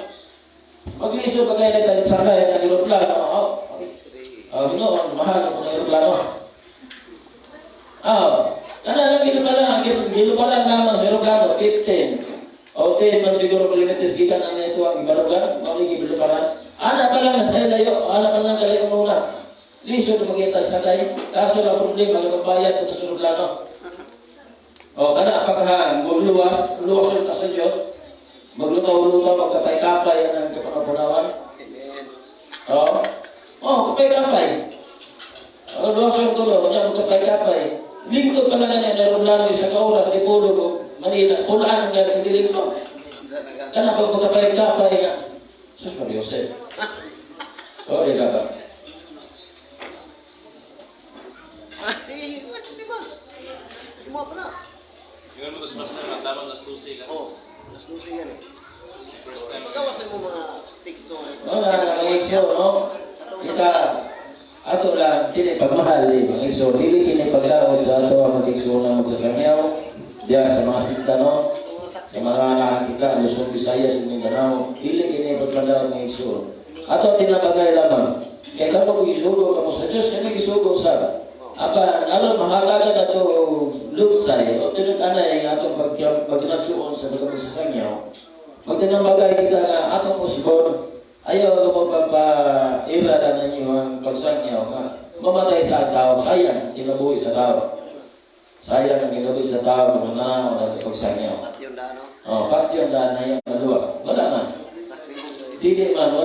Magliso pa kayo na sakay ng aeroplano. Noon, mahal ko ng aeroplano. Lang gilo pala naman sa aeroplano, 15. O 10 man siguro kilometers gikan ang ito ang ibarugan, mawagi biluparan. Ana pa lang layo, ana pa lang kalayo muna. Liso na magkita sakay, kaso lang problema, magbayad ito sa aeroplano. O kana apakah magluwas ka sa Diyos, maglutaw-lutaw, magkapay-kapay ang kapanapunawan. Kapay-kapay. Luwasan ko doon, magkapay-kapay. Lingkod pa lang yan, aeroplano sa kauras, di pulo ko. Manila, pulaan nga sa dilim ko. Kana pag magkapay-kapay nga. Sus, Mariose. Sorry ka ba? Di ba? Di mo pa na. Yung mo sa master, tamang nastusi ka. Nasnusi yan eh. Pagkawasan mo mga sticks no. Nakakaigso, no? Ika, ato lang, kini pagmahal eh, mga igso. Dili kini paglaot sa ato ang mag-igso na magsasangyaw. Diya sa mga sinta, no? Sa mga nakakita, Luzon, Visayas, Mindanao. Dili kini paglaot ng igso. Ato tinapagay lamang. Kaya kapag isugo ka mo sa Diyos, kaya isugo sa apa, alam, mahalaga na ito lutsay. O tinag-anay ang atong pagsinagsuon sa pagkakasasangyaw. Pag tinambagay kita na atong usbon, ayaw ko magpapa-ira na ninyo ang pagsangyaw. Mamatay sa tao, sayang, kinabuhi sa tao. Sayang ang kinabuhi sa tao, mga pagsangyaw. At yun da, no? Pati yung daan na yung maluwas. Wala na. Saksi mo. dili man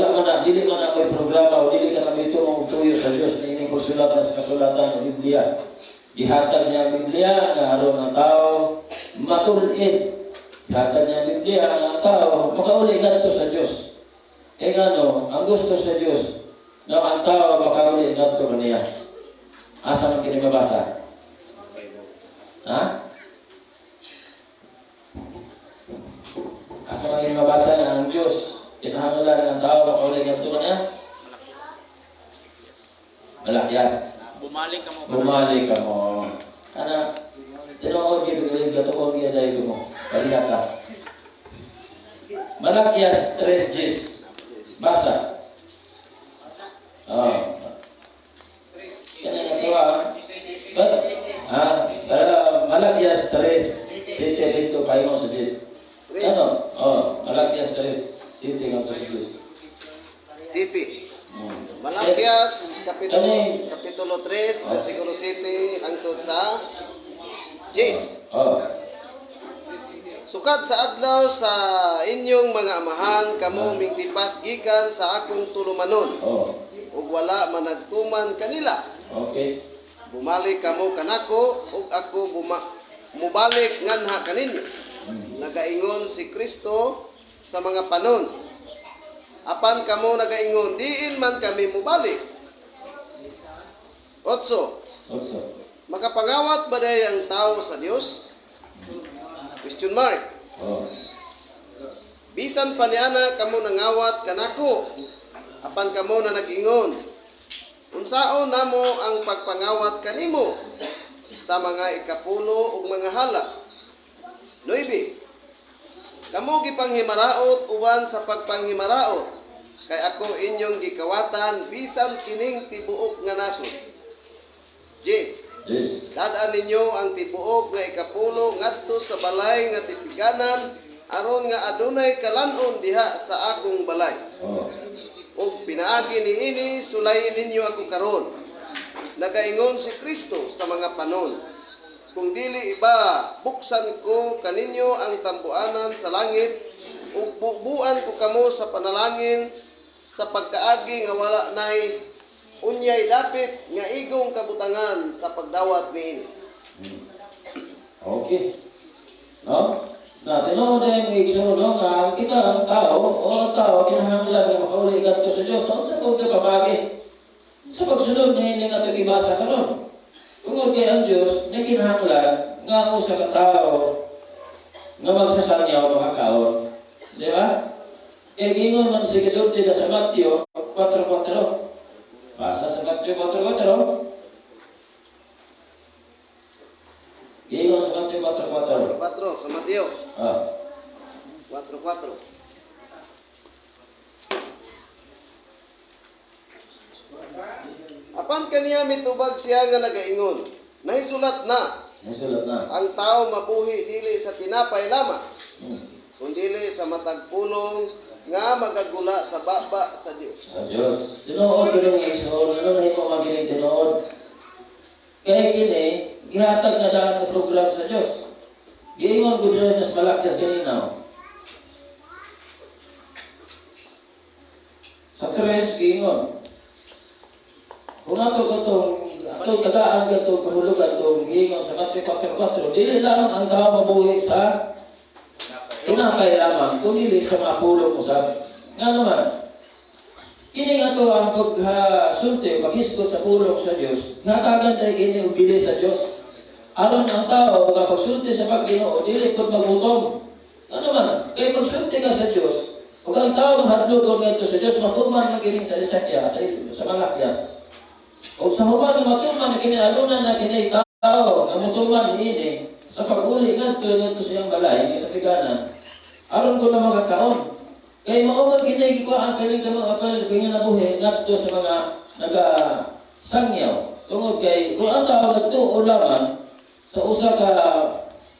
may programa o dili ka na may tuyo sa Dios na ining sulat sa kasulatan ng Biblia. Gihatag niya ang Biblia nga aron ang tao matulid. Gihatag niya ang Biblia nga ang tao makauli ngadto sa Dios. Kaya ngano, ang gusto sa Dios na ang tao makauli ngadto kaniya. Asa man kini mabasa? Ha? Asa man kini mabasa na ang Dios kinahanglan ang tao makauli ngadto kaniya? Malakyas. Bumalik ka mo. Ana, tinuod gyud gyud gatuon gyud ay mo. Palihat ka. Malakyas 3:10. Basa. Oh. Yan ang ito Bas. Malakyas 3:7 to 5 sa 10. Ano? Oh, Malakyas 3:7 ang Diyos. City. Malakyas kapitulo 3 versikulo 7 hangtod sa 10. Oh. Sukat sa adlaw sa inyong mga amahan kamo mingtipas gikan sa akong tulumanon. Oh. Ug wala managtuman kanila. Okay. Bumalik kamo kanako ug ako mubalik nganha kaninyo. Nagaingon si Kristo sa mga panon. Apan kamo nagaingon, diin man kami mubalik. 8. Makapangawat ba day ang tao sa Dios? Question mark. Oh. Bisan pa niana kamo nangawat kanako. Apan kamo na nag-ingon. Unsaon namo ang pagpangawat kanimo sa mga ikapulo ug mga hala? 9. Kamo gipanghimaraot uban sa pagpanghimaraot. Kay ako inyong gikawatan bisan kining tibuok nga nasod. 10. Yes. Dadaan ninyo ang tibuok nga ikapulo ngadto sa balay nga tipiganan aron nga adunay kalanon diha sa akong balay. Oh. Ug pinaagi niini sulayin ninyo ako karon. Nagaingon si Kristo sa mga panon. Kung dili iba, buksan ko kaninyo ang tampuanan sa langit ug bubuan ko kamo sa panalangin sa pagkaagi nga wala nay unyay dapit nga igong kabutangan sa pagdawat niini. Okay. No? Na tinuod na yung igsoon, no? Nga kita ang tao, kinahanglan nga makauli kadto sa Dios. Sa kung pamagi. Sa pagsunod niini nga ito ibasa karon. Tungod kay ang Diyos, na kinahanglan nga usa ka tao nga magsasangyaw makakaon. Di ba? Kaya gingon man si Kisulti na sa Mateo 4:4. Basa sa Mateo 4:4. Gingon sa Mateo 4:4. 4 sa Mateo. 4:4. Apan kaniya mitubag siya nga nagaingon. Nahisulat na. Ang tao mabuhi dili sa tinapay lamang, kundi sa matag pulong nga magagula sa baba sa Dios. Sa Dios. Tinuod ko ng igsoon, ano na ito magiling tinuod? Kaya gini, gihatag na daan ng program sa Dios. Giingon ko dito sa Malakyas ganinaw. Sa 3 giingon. Kung atong tagaan ka itong kahulugan itong giingon sa Mateo 4:4, dili lang ang tao mabuhi sa tinapay lamang, kundi sa mga pulong usab. Nga naman, kini nga ito ang pagsulti, pag-iskot sa pulong sa Diyos, natagan tayo kini ubili sa Diyos. Aron ang tao, nga pagsulti sa Pag-Ginoo, dili kung magutom. Ano man, kaya pagsulti ka sa Diyos, kung ang tao mahadlog kung ito sa Diyos, matuman nga kining sa Isakya, sa Malakyas. O sa human ng matuman na kinialunan na kinay tao, na musuman ini, sa pag-uli nga ito siyang balay, kitapiganan, aron ko na makakaon. Kaya maumag kinay ko ang kaling kamang apel, pinginabuhi, nga ito sa mga nagasangyaw. Tungod kay, kung ang tao nagtuo lamang, sa usa ka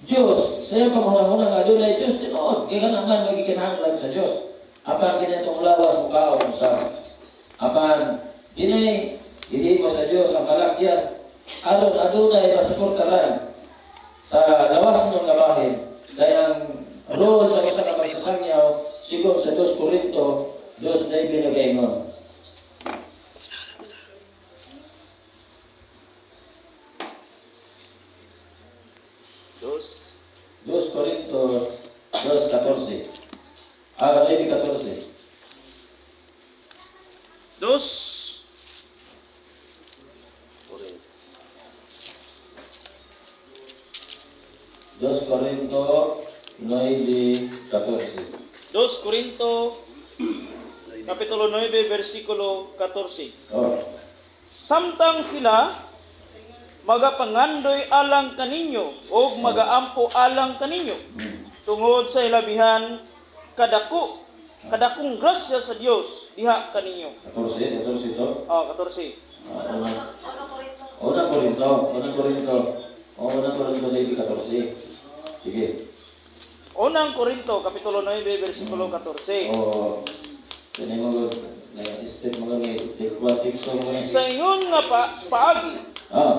Diyos, sa iyang pamahunahunang nga doon ay Diyos tinood, kaya ka naman magikinahanglan sa Diyos. Apan kinitong lawas mo kaon sa apan, hindi mo sa Diyos ang Malakyas, aron adunay masuportaran sa lawas ng labahin, dahil ang role sa usa ka pagsasangyaw, sigon sa 2 Korinto Dos na ibinigay mo. Dos. 2 Corinto 2:14. 9:14. Dos. 2 Corinto 9:14. 2 Corinto Kapitulo 9, versikulo 14. Oh. Samtang sila magapangandoy alang kaninyo o magaampo alang kaninyo tungod sa ilabihan kadakong grasya sa Dios diha kaninyo. 14 ito. 14. Unang Corinto 9:14. Sige. Unang Korinto Kapitulo 9, versikulo 14. Oh. Kani mo na-step mo lang ikwatik so mo. Sa ingon nga paagi,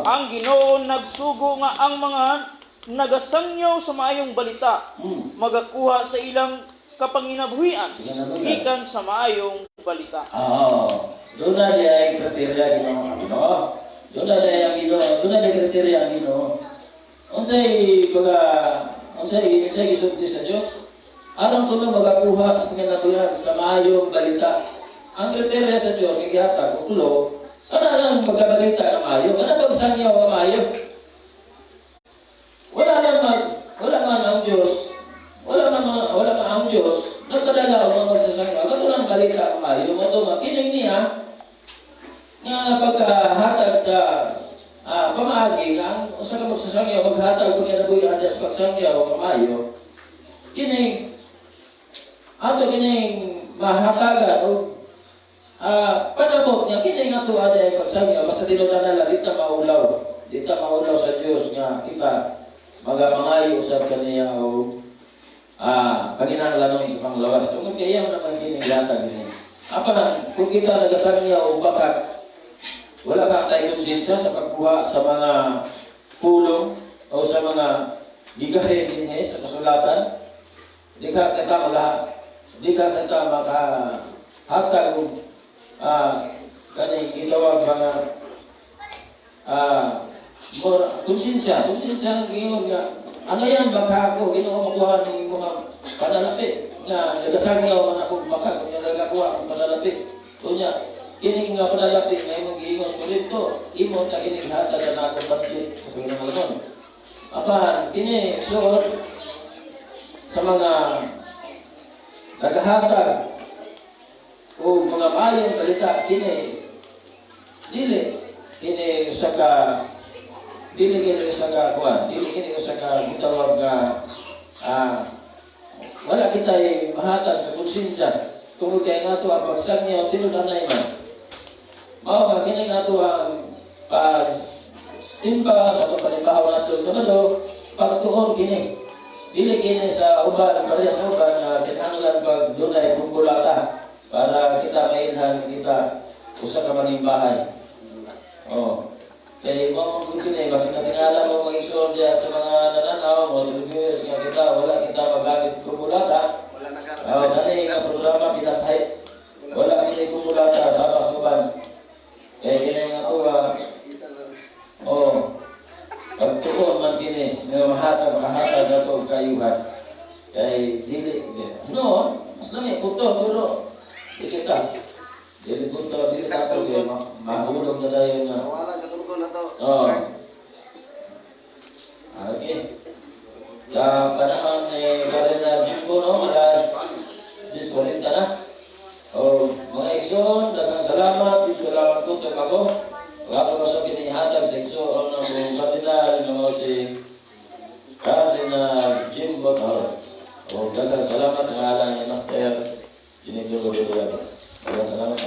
ang Ginoo nagsugo nga ang mga nagasangyaw sa maayong balita magakuha sa ilang kapanginabuhian gikan sa maayong balita. Doon na niya ang kriteria Ginoo. Doon na niya ang Ginoo. Doon na niya kriteria ang Ginoo. Unsay gisulti sa Dios? Aron tulo magakuha sa panginabuhian sa maayong balita. Ang kriteria sa Dios gihatag ulo. Ano ang magkabalita ng maayo? Ano pagsangyaw ng maayo? Wala man ang Diyos. Wala man ang Diyos. Nagpadala o mga magsasangyaw. Ano lang balita ng maayo? Mato makinig niya nga pagkahatag sa pamaagi nga usa ka magsasangyaw maghatag kung nabuhian sa pagsangyaw ng maayo. Kining ato kining mahatagan o panabot niya, kini nga ito ada yung pagsangyaw, basta tinunan na di ta maulaw sa Diyos nga kita magamangayo usap kaniya o paginahanglan ng isang lawas. Tungkol kaya naman giniglatag niya. Kung kita nagasangyaw o bakat, wala ka tayong konsensya sa pagkuha sa mga pulong o sa mga gigahin niya sa kasulatan, di ka kita makahatag kani gitawag mga konsensya ang giingon nga angayan baka ako Ginoo makuha ning mga panalapi nga nagasangyaw man ako baka kung nagakuha ang panalapi kunya kini nga panalapi nga imong giingon sa Korinto imo ta kini hatag na ako badli sa Panginoon. Kini suot sa mga nagahatag o mga mayong balita dili kini sa gitawag nga wala kitay mahatag na konsensya tungod kay nga ito ang pagsangyaw tinudanay man mao nga kini nga ito ang simba sa ito palimbahaw nato sa balo pagtuon kini dili kini sa uban parehas sa uban na kinahanglan pag dunay kumpulata para kita mailhan kita usa ka manimbahay. Kaya mo kung kini basta natingala mo mag-igsoon diya sa mga nananaw mo reviewers nga kita wala kita magamit kumpulata. Dali nga programa pinasahit. Wala kini kumpulata sa pasuban. Kaya kini nga to pagtuon man kini nga mahatag na to kayuhan. Kaya dili mas lami puto kita. Dili punto dili tato kay mahulog na dayon nga. Wala katulog na to. Okay. Sa panahon ni Karina Jimbo malas diskwalita na. Mga igsoon, daghang salamat dito lang ko ako. Wala ko sa binihatag sa igsoon ng Kardinal no si Karina Jimbo. Daghang salamat ng alang ni Master Ginigdo Rodríguez. Salamat.